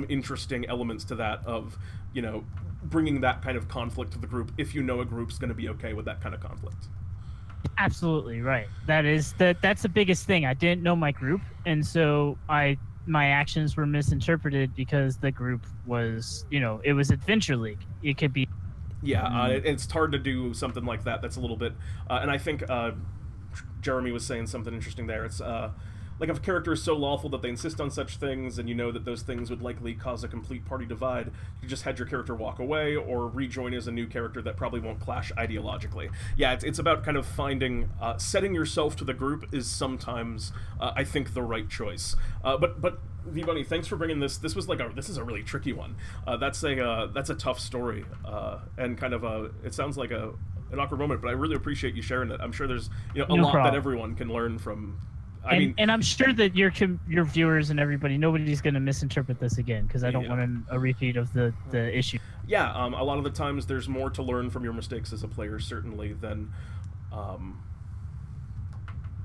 interesting elements to that of, you know, bringing that kind of conflict to the group if you know a group's going to be okay with that kind of conflict. Absolutely right. That's the biggest thing. I didn't know my group, and so my actions were misinterpreted because the group was, you know, it was Adventure League. It could be. Yeah, it's hard to do something like that. That's a little bit, and I think Jeremy was saying something interesting there. It's like if a character is so lawful that they insist on such things, and you know that those things would likely cause a complete party divide, you just had your character walk away or rejoin as a new character that probably won't clash ideologically. Yeah, it's about kind of finding, setting yourself to the group is sometimes, I think, the right choice. But V-Bunny, thanks for bringing this. This is a really tricky one. That's a tough story, and kind of it sounds like an awkward moment, but I really appreciate you sharing it. I'm sure there's, you know, a lot that everyone can learn from. And I'm sure that your viewers and everybody, nobody's going to misinterpret this again, because I don't want a repeat of the issue. Yeah, a lot of the times there's more to learn from your mistakes as a player, certainly, than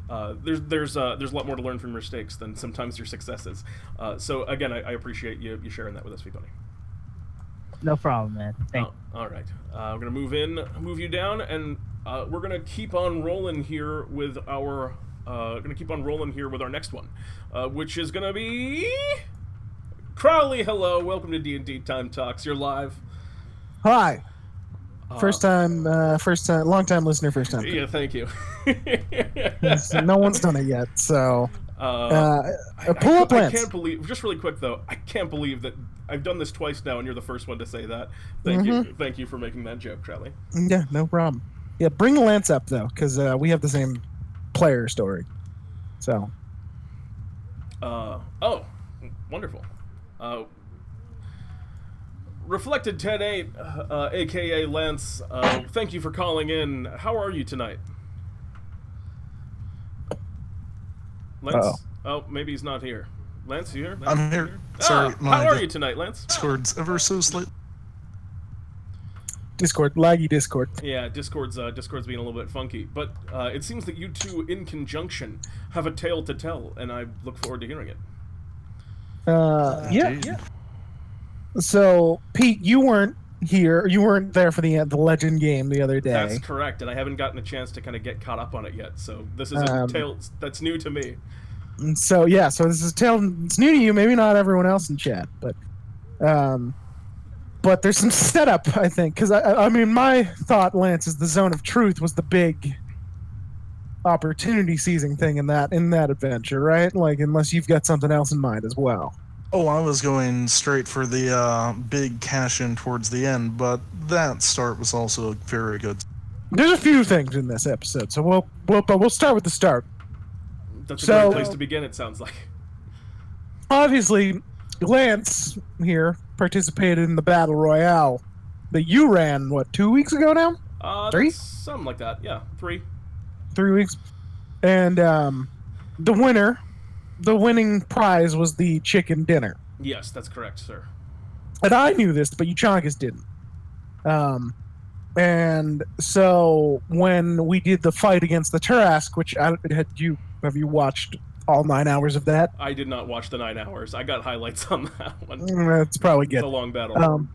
there's a lot more to learn from your mistakes than sometimes your successes. So again, I appreciate you sharing that with us, V-Bunny. No problem, man. Thank you. All right, we're gonna move you down, and we're gonna keep on rolling here with our. Our next one, which is gonna be Crowley. Hello, welcome to DnDTime Talks. You're live. Hi. First time, long time listener, first time. Yeah, thank you. No one's done it yet, so pull up Lance. I can't believe, just really quick though, I can't believe that I've done this twice now, and you're the first one to say that. Thank you for making that joke, Crowley. Yeah, no problem. Yeah, bring Lance up though, because we have the same player story. So. Oh, wonderful. Reflected 10-8, aka Lance. Thank you for calling in. How are you tonight? Lance? Uh-oh. Oh, maybe he's not here. Lance, you here? I'm here. Sorry, how are you tonight, Lance? Discord's ever so slightly. Discord, laggy Discord. Yeah, Discord's being a little bit funky, but it seems that you two, in conjunction, have a tale to tell, and I look forward to hearing it. Yeah. So, Pete, you weren't here. You weren't there for the Legend game the other day. That's correct, and I haven't gotten a chance to kind of get caught up on it yet. So this is a tale that's new to me. So this is a tale. It's new to you, maybe not everyone else in chat, but there's some setup, I think, because I mean, my thought, Lance, is the Zone of Truth was the big opportunity seizing thing in that adventure, right? Like, unless you've got something else in mind as well. Oh, I was going straight for the big cash in towards the end, but that start was also very good. There's a few things in this episode, so we'll start with the start. That's a great place to begin, it sounds like. Obviously, Lance here participated in the Battle Royale that you ran, 2 weeks ago now? 3? Something like that, yeah. 3 weeks. And the winning prize was the chicken dinner. Yes, that's correct, sir. And I knew this, but you Chonkas didn't. And so when we did the fight against the Tarask, which have you watched all 9 hours of that? I did not watch the 9 hours. I got highlights on that one. That's probably good. It's a long battle.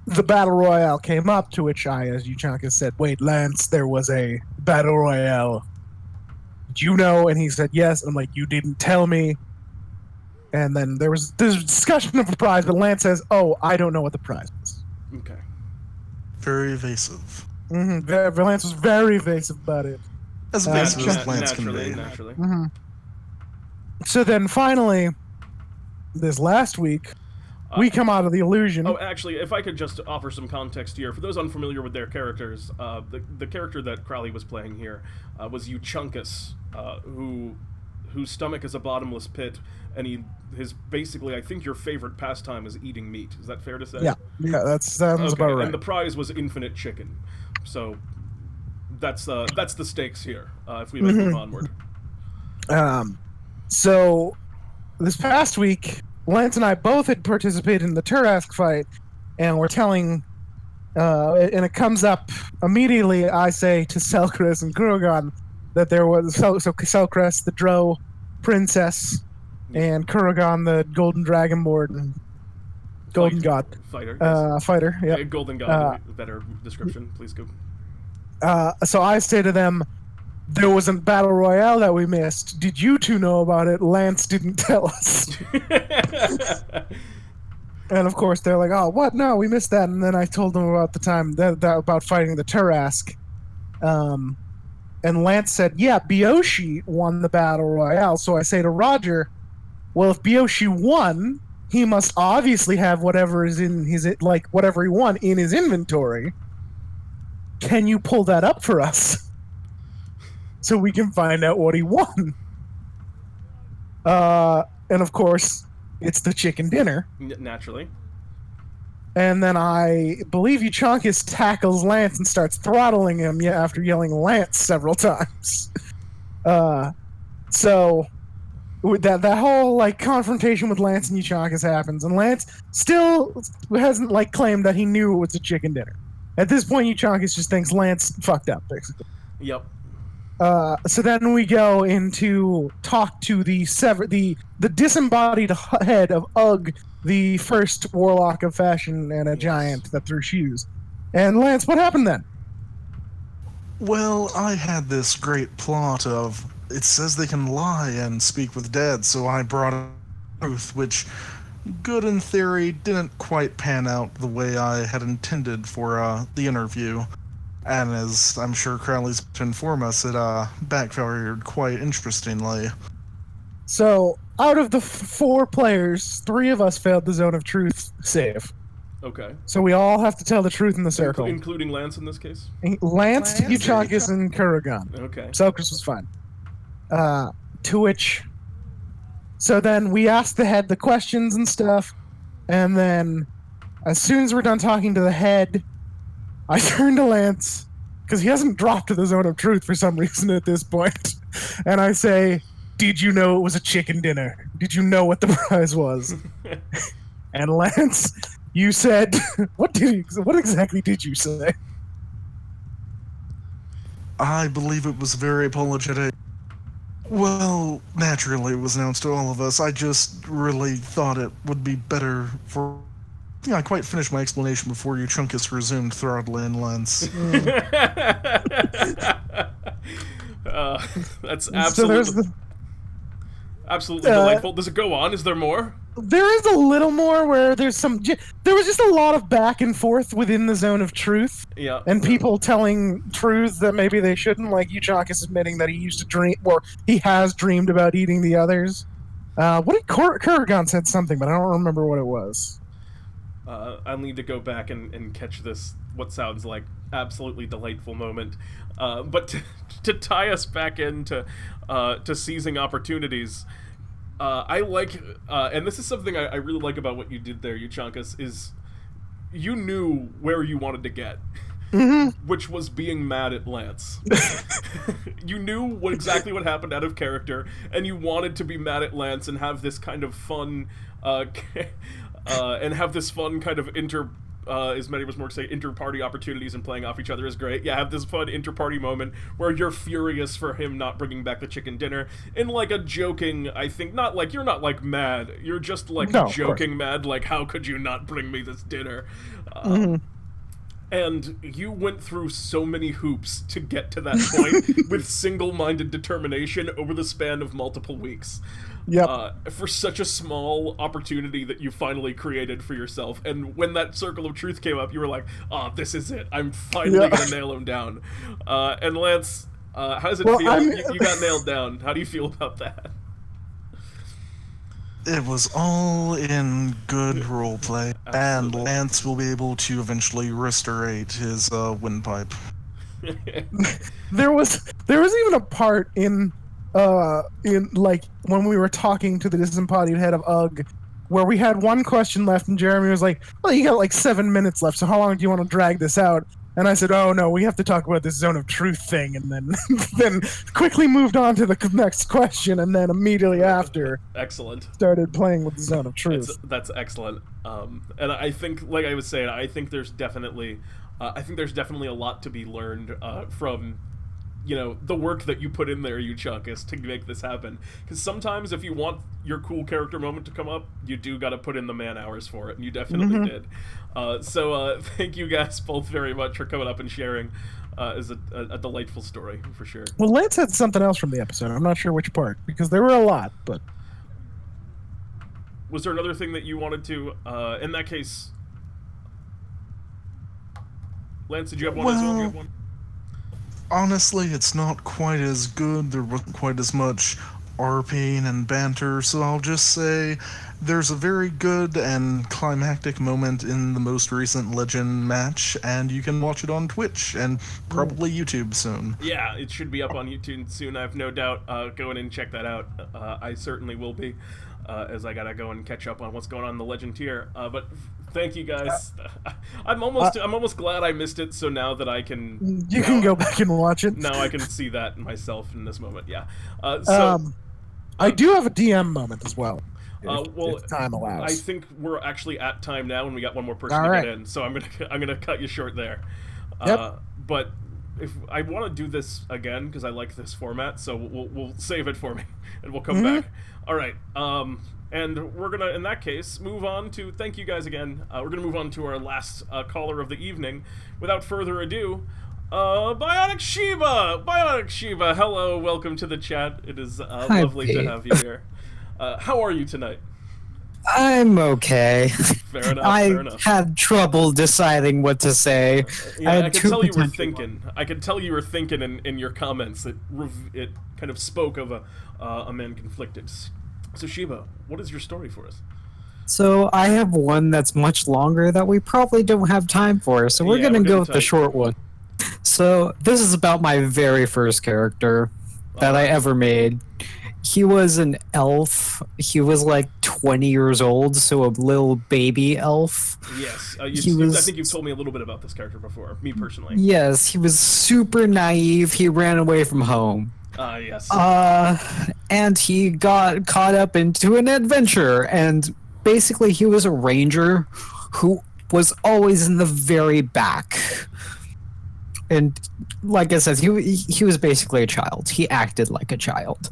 The Battle Royale came up, to which I, as Yuchanka said, wait, Lance, there was a Battle Royale. Did you know? And he said, yes. I'm like, you didn't tell me. And then there was discussion of a prize, but Lance says, oh, I don't know what the prize is. Okay. Very evasive. Mm-hmm. Lance was very evasive about it. As evasive as Lance can be. Naturally. Mm-hmm. So then finally, this last week, we come out of the illusion. Oh, actually, if I could just offer some context here. For those unfamiliar with their characters, the character that Crowley was playing here was Uchunkus, whose stomach is a bottomless pit, and his basically, I think your favorite pastime is eating meat. Is that fair to say? Yeah, that sounds about right. And the prize was infinite chicken. So that's the stakes here. If we might move onward. So this past week, Lance and I both had participated in the Turask fight, and we're telling, and it comes up immediately. I say to Selkris and Kurgan that there was Selkris, the Drow princess, and Kurgan, the Golden Dragonborn and Golden God fighter. Fighter. Yeah, Golden God. Better description, please go. So I say to them, there was a battle royale that we missed. Did you two know about it? Lance didn't tell us. And of course they're like, "Oh, what? No, we missed that." And then I told them about the time that about fighting the Turask. And Lance said, "Yeah, Byoshi won the battle royale." So I say to Roger, "Well, if Byoshi won, he must obviously have whatever is in his whatever he won in his inventory. Can you pull that up for us?" So we can find out what he won. And of course, it's the chicken dinner. Naturally. And then I believe Yuchonkus tackles Lance and starts throttling him after yelling Lance several times. So with that whole confrontation with Lance and Yuchonkus happens, and Lance still hasn't claimed that he knew it was a chicken dinner. At this point, Yuchonkus just thinks Lance fucked up, basically. Yep. So then we go into talk to the disembodied head of Ugg, the first warlock of fashion and a giant that threw shoes. And Lance, what happened then? Well, I had this great plot of, it says they can lie and speak with dead, so I brought a truth, which, good in theory, didn't quite pan out the way I had intended for the interview. And as I'm sure Crowley's to inform us, it backfired quite interestingly. So, out of the 4 players, 3 of us failed the Zone of Truth save. Okay. So we all have to tell the truth in the circle. Including Lance in this case? Lance, Yuchonkus, and Kurgan. Okay. Selkris was fine. To which... So then we asked the head the questions and stuff, and then as soon as we're done talking to the head, I turn to Lance, because he hasn't dropped to the Zone of Truth for some reason at this point, and I say, "Did you know it was a chicken dinner? Did you know what the prize was?" And Lance, you said, what exactly did you say? I believe it was very apologetic. Well, naturally it was announced to all of us. I just really thought it would be better for... I quite finished my explanation before Yuchonkus resumed throttling Lance. That's absolutely... Absolutely delightful. Does it go on? Is there more? There is a little more where there was just a lot of back and forth within the Zone of Truth. Yeah. And people telling truths that maybe they shouldn't, like Yuchonkus admitting that he used to dream, or he has dreamed about eating the others. What did Kurgan said something, but I don't remember what it was. I'll need to go back and catch this, what sounds like absolutely delightful moment. But to tie us back into to seizing opportunities, I like, and this is something I really like about what you did there, Yuchonkus, is you knew where you wanted to get, which was being mad at Lance. You knew exactly what happened out of character, and you wanted to be mad at Lance and have this kind of fun, and have this fun kind of as many of us more say, inter-party opportunities and playing off each other is great. Yeah, have this fun inter-party moment where you're furious for him not bringing back the chicken dinner in like a joking, I think, not like, you're not like mad, you're just like joking mad, like, how could you not bring me this dinner? And you went through so many hoops to get to that point with single-minded determination over the span of multiple weeks. Yep. For such a small opportunity that you finally created for yourself. And when that circle of truth came up, you were like, this is it. I'm finally going to nail him down. And Lance, how does it feel? You got nailed down. How do you feel about that? It was all in good roleplay, and Lance will be able to eventually restorate his windpipe. There was even a part in in like when we were talking to the disembodied head of UG, where we had one question left, and Jeremy was like, "Well, you got like 7 minutes left, so how long do you want to drag this out?" And I said, "Oh no, we have to talk about this zone of truth thing," and then then quickly moved on to the next question, and then immediately after, Excellent. started playing with the zone of truth. That's excellent. And I think, like I was saying, I think there's definitely a lot to be learned from, you know, the work that you put in there, you Chunkus, to make this happen. Because sometimes if you want your cool character moment to come up, you do got to put in the man hours for it, and you definitely did. So thank you guys both very much for coming up and sharing. Is a delightful story, for sure. Well, Lance had something else from the episode. I'm not sure which part, because there were a lot, but... Was there another thing that you wanted to, in that case... Lance, did you have one as well? Do you have one? Honestly, it's not quite as good. There wasn't quite as much RPing and banter, so I'll just say there's a very good and climactic moment in the most recent Legend match, and you can watch it on Twitch and probably YouTube soon. Yeah, it should be up on YouTube soon, I have no doubt. Go in and check that out. I certainly will be, as I gotta go and catch up on what's going on in the Legend tier. But thank you guys. I'm almost glad I missed it, so now that I can... You can go back and watch it. Now I can see that myself in this moment, yeah. I do have a DM moment as well. Well, if time allows. I think we're actually at time now, and we got one more person All to right. get in, so I'm gonna cut you short there. Yep. But if I want to do this again because I like this format, so we'll save it for me, and we'll come back. All right. And we're gonna, in that case, move on to thank you guys again. We're gonna move on to our last caller of the evening. Without further ado. Bionic Shiva, hello, welcome to the chat. It is lovely to have you here. How are you tonight? I'm okay. Fair enough. I had trouble deciding what to say. I could tell you were thinking. I could tell you were thinking in your comments. It kind of spoke of a man conflicted. So Shiva, what is your story for us? So I have one that's much longer that we probably don't have time for. So we're gonna go with the short one. So this is about my very first character that I ever made. He was an elf. He was like 20 years old, so a little baby elf. Yes, I think you've told me a little bit about this character before, me personally. Yes, he was super naive. He ran away from home. Yes. And he got caught up into an adventure, and basically he was a ranger who was always in the very back. And like I said, he was basically a child. He acted like a child.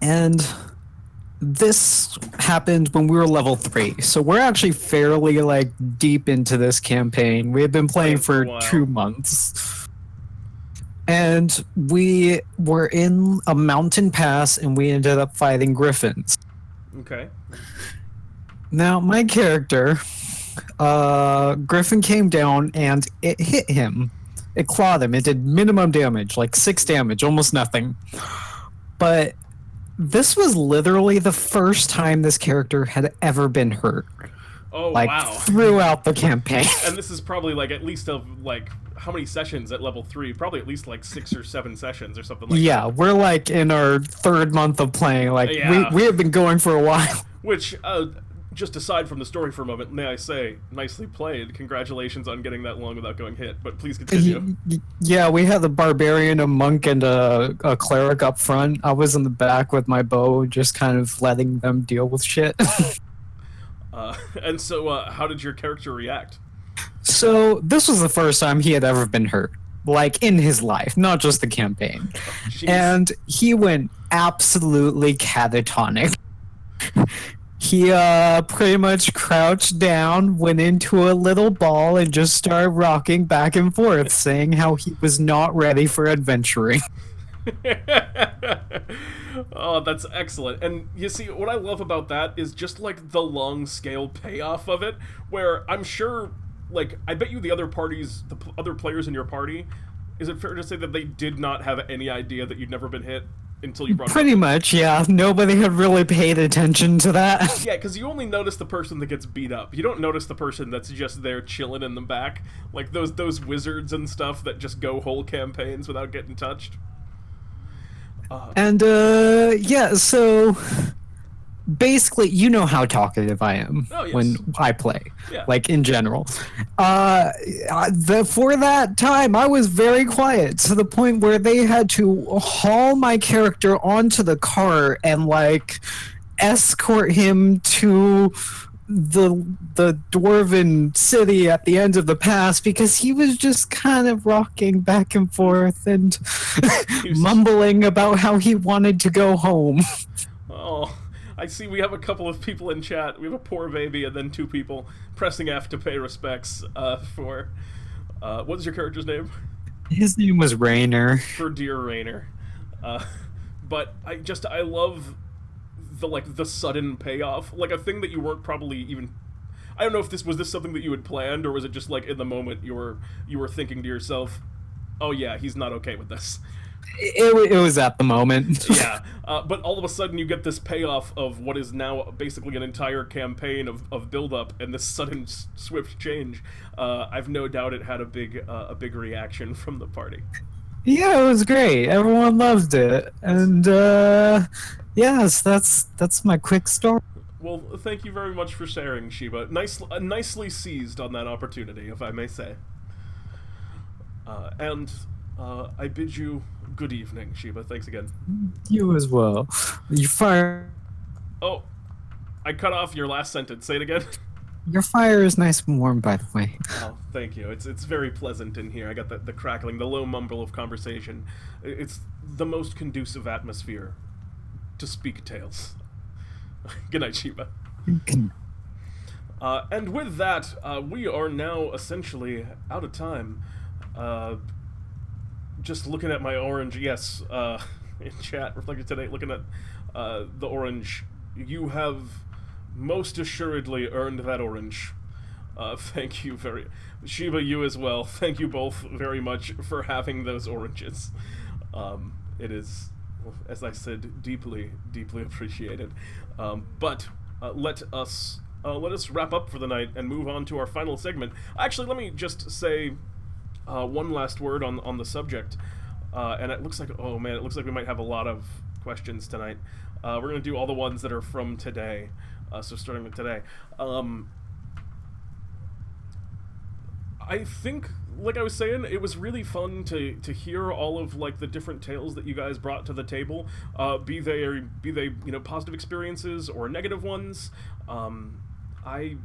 And this happened when we were level 3. So we're actually fairly like deep into this campaign. We had been playing for 2 months. And we were in a mountain pass and we ended up fighting griffins. Okay. Now my character, Griffin came down and it hit him. It clawed him. It did minimum damage, like 6 damage, almost nothing. But this was literally the first time this character had ever been hurt. Oh, like, wow. Throughout the campaign. And this is probably like at least how many sessions at level 3? Probably at least like 6 or 7 sessions or something like that. Yeah, we're like in our 3rd month of playing. Like we have been going for a while. Which, just aside from the story for a moment, may I say, nicely played. Congratulations on getting that long without going hit. But please continue. Yeah, we had a barbarian, a monk, and a cleric up front. I was in the back with my bow, just kind of letting them deal with shit. And so, how did your character react? So this was the first time he had ever been hurt, like in his life, not just the campaign. And he went absolutely catatonic. He pretty much crouched down, went into a little ball, and just started rocking back and forth, saying how he was not ready for adventuring. Oh, that's excellent. And you see, what I love about that is just like the long scale payoff of it, where I'm sure, like, I bet you the other players in your party, is it fair to say that they did not have any idea that you'd never been hit until you brought it up? Pretty much, yeah. Nobody had really paid attention to that. Yeah, because you only notice the person that gets beat up. You don't notice the person that's just there chilling in the back. Like those wizards and stuff that just go whole campaigns without getting touched. And yeah, so basically, you know how talkative I am when I play, like in general. For that time, I was very quiet to the point where they had to haul my character onto the car and like escort him to the dwarven city at the end of the pass because he was just kind of rocking back and forth and mumbling about how he wanted to go home. Oh, I see we have a couple of people in chat. We have a poor baby and then 2 people pressing F to pay respects for... what's your character's name? His name was Rainer. For dear Rainer. But I love the sudden payoff. Like a thing that you weren't probably even... I don't know if this something that you had planned, or was it just like in the moment you were thinking to yourself, oh yeah, he's not okay with this. It was at the moment. Yeah, but all of a sudden you get this payoff of what is now basically an entire campaign of build-up and this sudden swift change. I've no doubt it had a big reaction from the party. Yeah, it was great. Everyone loved it, and yes, that's my quick story. Well, thank you very much for sharing, Sheba. Nicely seized on that opportunity, if I may say. And I bid you good evening, Sheba. Thanks again. You as well. You fire. Oh, I cut off your last sentence. Say it again. Your fire is nice and warm, by the way. Oh, thank you. It's very pleasant in here. I got the crackling, the low mumble of conversation. It's the most conducive atmosphere to speak tales. Good night, Sheba. And with that, we are now essentially out of time. Just looking at my orange, yes, in chat, reflected today, looking at the orange. You have most assuredly earned that orange. Thank you Sheba, you as well. Thank you both very much for having those oranges. It is, as I said, deeply, deeply appreciated. But let us wrap up for the night and move on to our final segment. Actually, let me just say one last word on the subject. And it looks like, oh man, it looks like we might have a lot of questions tonight. We're going to do all the ones that are from today. So starting with today. I think, like I was saying, it was really fun to hear all of like the different tales that you guys brought to the table, be they positive experiences or negative ones. I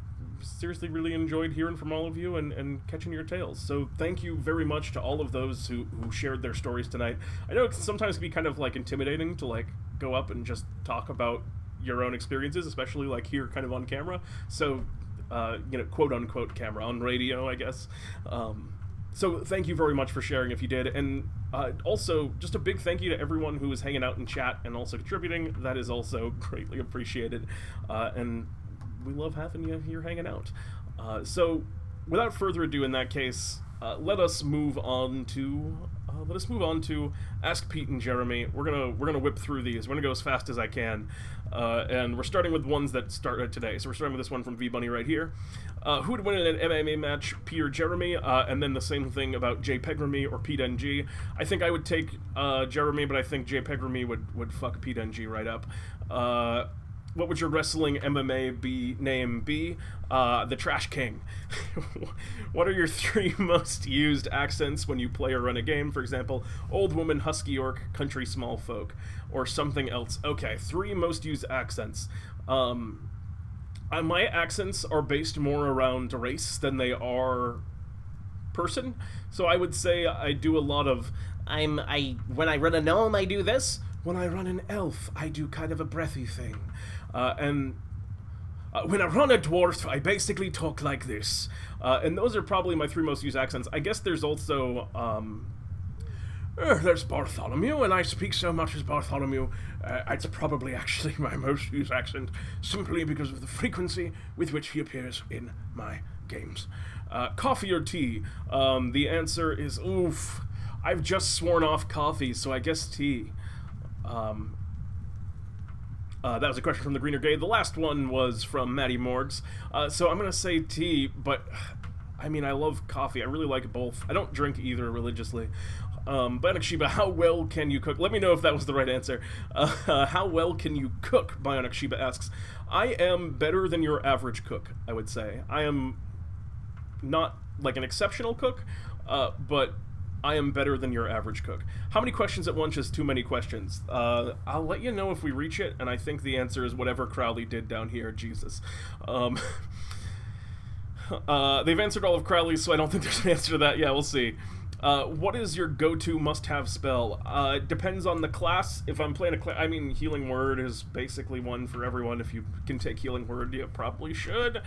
seriously really enjoyed hearing from all of you and catching your tales. So thank you very much to all of those who shared their stories tonight. I know it can sometimes be kind of like intimidating to like go up and just talk about your own experiences, especially like here kind of on camera. So quote unquote camera, on radio, I guess. So thank you very much for sharing if you did. And also, just a big thank you to everyone who was hanging out in chat and also contributing. That is also greatly appreciated. And we love having you here hanging out. So without further ado, in that case, let us move on to Ask Pete and Jeremy. We're gonna whip through these. We're gonna go as fast as I can, and we're starting with ones that started today. So we're starting with this one from V Bunny right here. Who would win in an MMA match, Pete or Jeremy? And then the same thing about Jpregremy or Pete NG. I think I would take Jeremy, but I think Jpregremy would fuck Pete NG right up. What would your wrestling MMA name be? The Trash King. What are your 3 most used accents when you play or run a game? For example, old woman, husky orc, country small folk, or something else. Okay, 3 most used accents. My accents are based more around race than they are person. So I would say I do a lot of when I run a gnome, I do this. When I run an elf, I do kind of a breathy thing. And when I run a dwarf, I basically talk like this. And those are probably my 3 most used accents. I guess there's also, there's Bartholomew, and I speak so much as Bartholomew. It's probably actually my most used accent, simply because of the frequency with which he appears in my games. Coffee or tea? The answer is, oof. I've just sworn off coffee, so I guess tea. That was a question from the Greener Gay. The last one was from Maddie Morgs. So I'm going to say tea, but I mean, I love coffee. I really like both. I don't drink either religiously. Bionic Shiba, how well can you cook? Let me know if that was the right answer. How well can you cook? Bionic Shiba asks. I am better than your average cook, I would say. I am not like an exceptional cook, but I am better than your average cook. How many questions at once is too many questions? I'll let you know if we reach it, and I think the answer is whatever Crowley did down here, Jesus. They've answered all of Crowley's, so I don't think there's an answer to that. Yeah, we'll see. What is your go-to must-have spell? It depends on the class. If I'm playing a class, I mean, Healing Word is basically one for everyone. If you can take Healing Word, you probably should.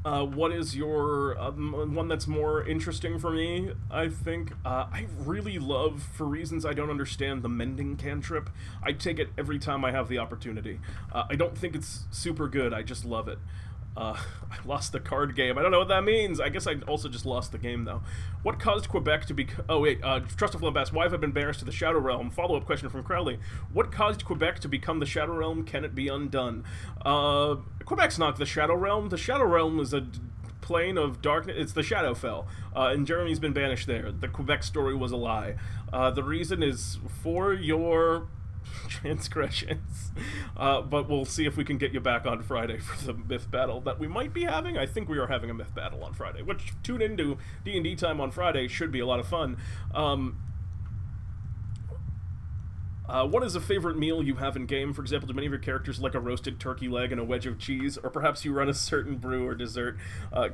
What is your one that's more interesting for me? I think I really love, for reasons I don't understand, the Mending cantrip. I take it every time I have the opportunity. I don't think it's super good. I just love it. I lost the card game. I don't know what that means. I guess I also just lost the game, though. What caused Quebec to be... Oh, wait. Trustaful asks, why have I been banished to the Shadow Realm? Follow-up question from Crowley. What caused Quebec to become the Shadow Realm? Can it be undone? Quebec's not the Shadow Realm. The Shadow Realm is a plane of darkness. It's the Shadowfell. And Jeremy's been banished there. The Quebec story was a lie. The reason is for your... transgressions, but we'll see if we can get you back on Friday for the myth battle that we might be having. I think we are having a myth battle on Friday, which tune into DnDTime on Friday, should be a lot of fun. What is a favorite meal you have in game? For example, do many of your characters like a roasted turkey leg and a wedge of cheese, or perhaps you run a certain brew or dessert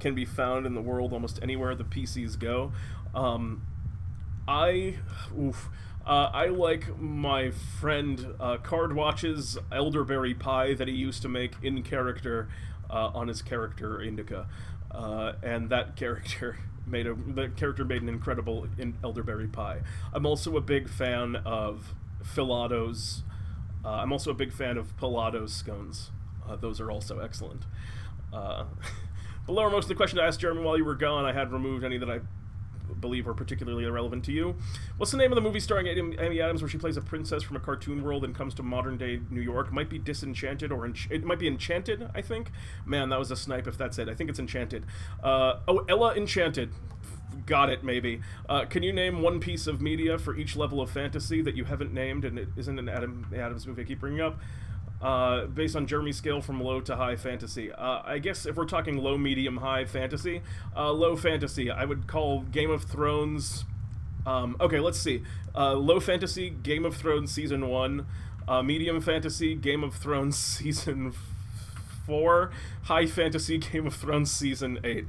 can be found in the world almost anywhere the PCs go? I like my friend Cardwatch's elderberry pie that he used to make in character on his character Indica, and that character made an incredible elderberry pie. I'm also a big fan of Filado's. I'm also a big fan of Pilado's scones. Those are also excellent. Below are most of the questions I asked Jeremy while you were gone. I had removed any that I believe are particularly irrelevant to you. What's the name of the movie starring Amy Adams where she plays a princess from a cartoon world and comes to modern day New York? Might be Disenchanted, or it might be Enchanted, I think. Man, that was a snipe if that's it. I think it's Enchanted. Ella Enchanted. Got it, maybe. Can you name one piece of media for each level of fantasy that you haven't named and it isn't an Adams movie I keep bringing up? Based on Jeremy's scale from low to high fantasy. I guess if we're talking low, medium, high fantasy, low fantasy, I would call Game of Thrones... okay, let's see. Low fantasy, Game of Thrones Season 1. Medium fantasy, Game of Thrones Season 4. High fantasy, Game of Thrones Season 8.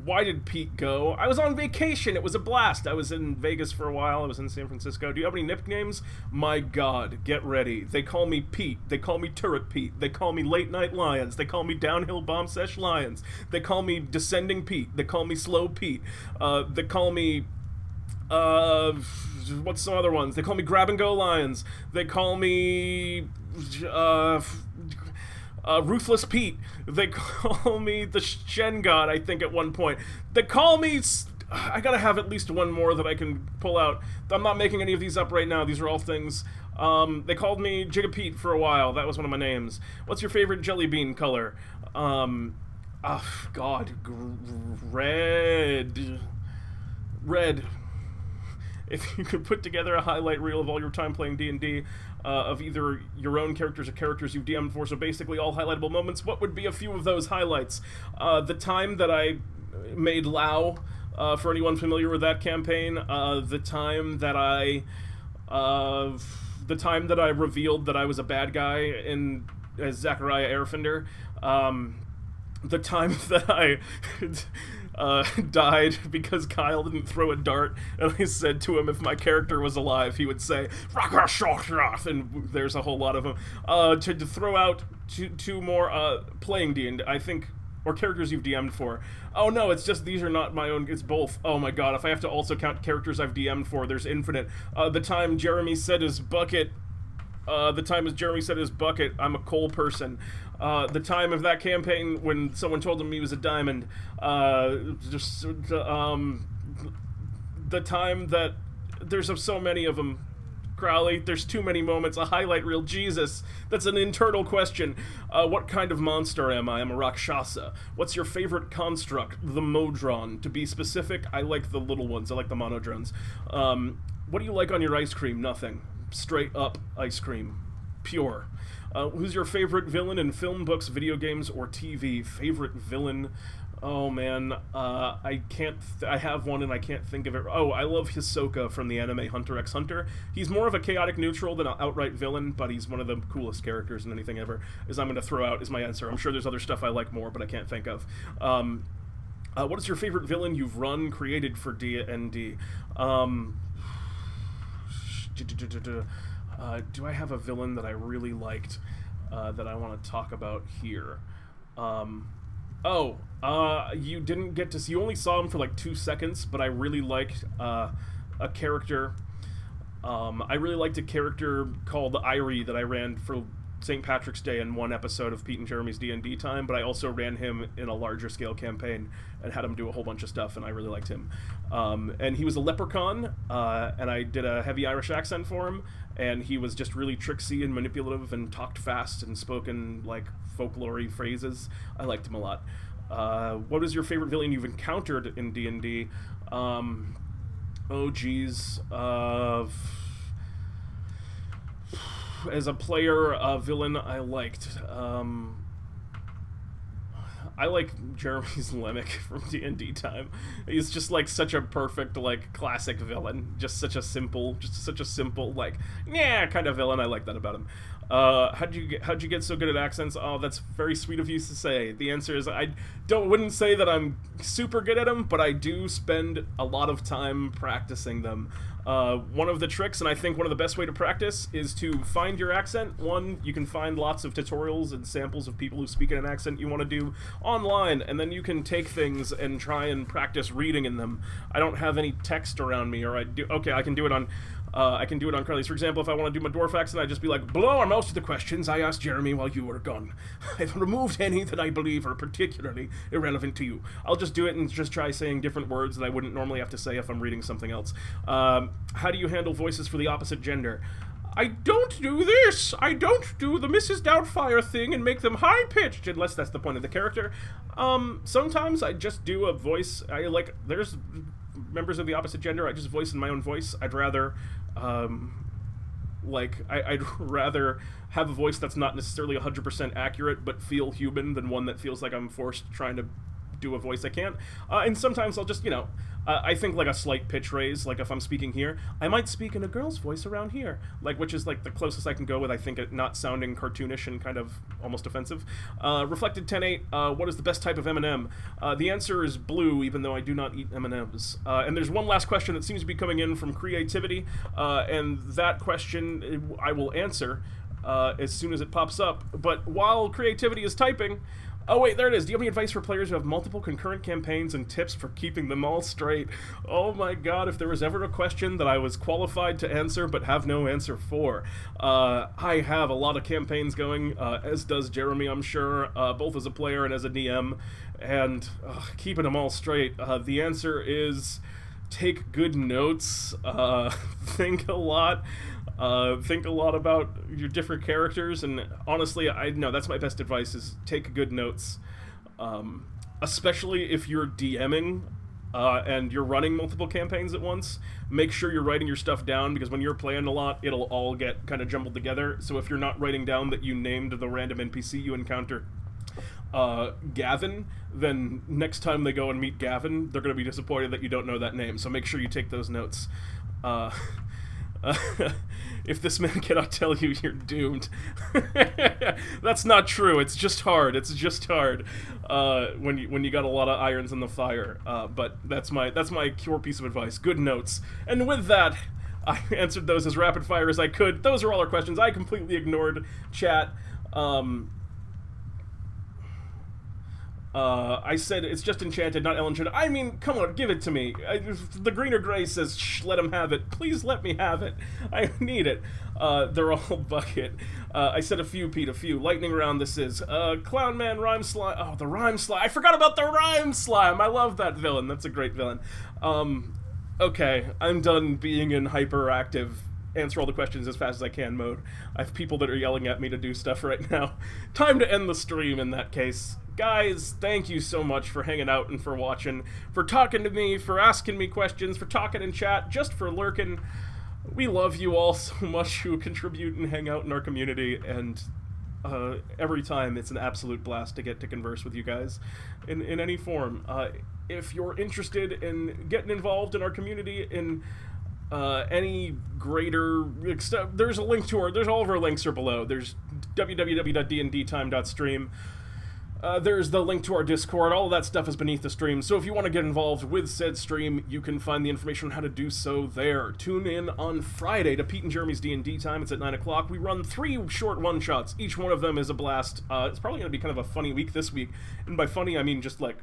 Why did Pete go? I was on vacation. It was a blast. I was in Vegas for a while. I was in San Francisco. Do you have any nicknames? My God, get ready. They call me Pete. They call me Turret Pete. They call me Late Night Lions. They call me Downhill Bomb Sesh Lions. They call me Descending Pete. They call me Slow Pete. They call me... what's some other ones? They call me Grab and Go Lions. They call me... Ruthless Pete. They call me the Shen God, I think, at one point. They call me... I gotta have at least one more that I can pull out. I'm not making any of these up right now. These are all things. They called me Jigga Pete for a while. That was one of my names. What's your favorite jelly bean color? God. Red. If you could put together a highlight reel of all your time playing D&D, of either your own characters or characters you've DM'd for, so basically all highlightable moments, what would be a few of those highlights? The time that I made Lao, for anyone familiar with that campaign, the time that I revealed that I was a bad guy as Zachariah Airfender, the time that I died because Kyle didn't throw a dart, and I said to him if my character was alive, he would say, and there's a whole lot of them. To throw out two more, playing D&D, I think, or characters you've DM'd for. Oh no, it's just, these are not my own, it's both. Oh my God, if I have to also count characters I've DM'd for, there's infinite. The time Jeremy said his bucket, I'm a coal person. The time of that campaign when someone told him he was a diamond. The time that there's so many of them. Crowley, there's too many moments. A highlight reel, Jesus. That's an internal question. What kind of monster am I? I'm a Rakshasa. What's your favorite construct? The Modron. To be specific, I like the little ones. I like the monodrones. What do you like on your ice cream? Nothing. Straight up ice cream. Pure. Who's your favorite villain in film, books, video games, or TV? Favorite villain? Oh man, I can't. I have one and I can't think of it. Oh, I love Hisoka from the anime Hunter x Hunter. He's more of a chaotic neutral than an outright villain, but he's one of the coolest characters in anything ever. Is I'm going to throw out is my answer. I'm sure there's other stuff I like more, but I can't think of. What is your favorite villain you've run, created for DnD? Do I have a villain that I really liked that I want to talk about here? You didn't get to see. You only saw him for like 2 seconds, but I really liked a character. I really liked a character called Irie that I ran for St. Patrick's Day in one episode of Pete and Jeremy's D&D Time, but I also ran him in a larger scale campaign and had him do a whole bunch of stuff, and I really liked him. And he was a leprechaun, and I did a heavy Irish accent for him, and he was just really tricksy and manipulative and talked fast and spoke in, like, folklore-y phrases. I liked him a lot. What is your favorite villain you've encountered in D&D? As a player, villain I liked. I like Jeremy's Lemic from D&D Time. He's just like such a perfect, like, classic villain. Just such a simple, like, yeah, kind of villain. I like that about him. How'd you get so good at accents? Oh, that's very sweet of you to say. The answer is wouldn't say that I'm super good at them, but I do spend a lot of time practicing them. One of the tricks, and I think one of the best way to practice, is to find your accent. One, you can find lots of tutorials and samples of people who speak in an accent you want to do online, and then you can take things and try and practice reading in them. I don't have any text around me, or I can do it on Carly's. For example, if I want to do my dwarf accent, I'd just be like, below are most of the questions I asked Jeremy while you were gone. I've removed any that I believe are particularly irrelevant to you. I'll just do it and just try saying different words that I wouldn't normally have to say if I'm reading something else. How do you handle voices for the opposite gender? I don't do this. I don't do the Mrs. Doubtfire thing and make them high-pitched, unless that's the point of the character. Sometimes I just do a voice. There's members of the opposite gender I just voice in my own voice. I'd rather I'd rather have a voice that's not necessarily 100% accurate but feel human than one that feels like I'm forced trying to do a voice I can't. And sometimes I'll just, I think like a slight pitch raise, like if I'm speaking here, I might speak in a girl's voice around here, which is like the closest I can go with, I think, it not sounding cartoonish and kind of almost offensive. Reflected 10-8, what is the best type of M&M? The answer is blue, even though I do not eat M&Ms. And there's one last question that seems to be coming in from Creativity, and that question I will answer as soon as it pops up. But while Creativity is typing, oh wait, there it is. Do you have any advice for players who have multiple concurrent campaigns and tips for keeping them all straight? Oh my god, if there was ever a question that I was qualified to answer but have no answer for. I have a lot of campaigns going, as does Jeremy, I'm sure, both as a player and as a DM, and keeping them all straight. The answer is take good notes, think a lot. Think a lot about your different characters, and honestly, I know that's my best advice, is take good notes. Especially if you're DMing and you're running multiple campaigns at once, make sure you're writing your stuff down, because when you're playing a lot, it'll all get kind of jumbled together. So if you're not writing down that you named the random NPC you encounter Gavin, then next time they go and meet Gavin, they're going to be disappointed that you don't know that name. So make sure you take those notes. If this man cannot tell you, you're doomed. That's not true. It's just hard. When you got a lot of irons in the fire. But that's my core piece of advice. Good notes. And with that, I answered those as rapid fire as I could. Those are all our questions. I completely ignored chat. I said it's just enchanted, not enchanted. I mean, come on, give it to me. The Greener Gray says, shh, let him have it. Please let me have it. I need it. They're all bucket. I said a few, Pete, a few. Lightning round this is. Clown Man, Rhyme Slime. Oh, the Rhyme Slime. I forgot about the Rhyme Slime. I love that villain. That's a great villain. Okay, I'm done being in hyperactive answer all the questions as fast as I can mode. I have people that are yelling at me to do stuff right now. Time to end the stream in that case. Guys, thank you so much for hanging out and for watching, for talking to me, for asking me questions, for talking in chat, just for lurking. We love you all so much who contribute and hang out in our community, and every time it's an absolute blast to get to converse with you guys in any form. If you're interested in getting involved in our community in any greater extent, there's a link to there's all of our links are below. There's www.dndtime.stream. There's the link to our Discord. All of that stuff is beneath the stream. So if you want to get involved with said stream, you can find the information on how to do so there. Tune in on Friday to Pete and Jeremy's D&D time. It's at 9 o'clock. We run 3 short one-shots. Each one of them is a blast. It's probably going to be kind of a funny week this week. And by funny, I mean just like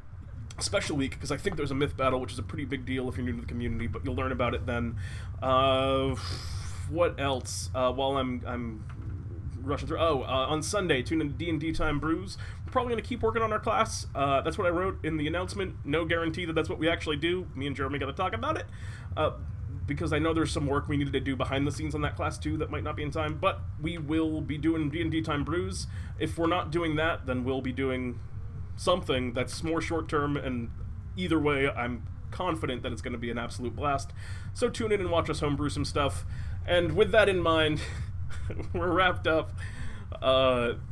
special week, because I think there's a myth battle, which is a pretty big deal if you're new to the community, but you'll learn about it then. What else? While I'm rushing through. On Sunday, tune in to DnDTime Brews. We're probably going to keep working on our class. That's what I wrote in the announcement. No guarantee that that's what we actually do. Me and Jeremy got to talk about it. Because I know there's some work we needed to do behind the scenes on that class too that might not be in time, but we will be doing DnDTime Brews. If we're not doing that, then we'll be doing something that's more short-term, and either way, I'm confident that it's going to be an absolute blast. So tune in and watch us homebrew some stuff. And with that in mind, we're wrapped up.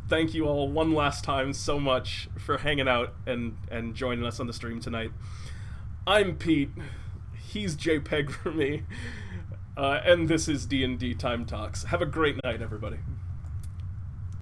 Thank you all one last time so much for hanging out and joining us on the stream tonight. I'm Pete. He's Jpregremy. And this is DnDTime Talks. Have a great night, everybody.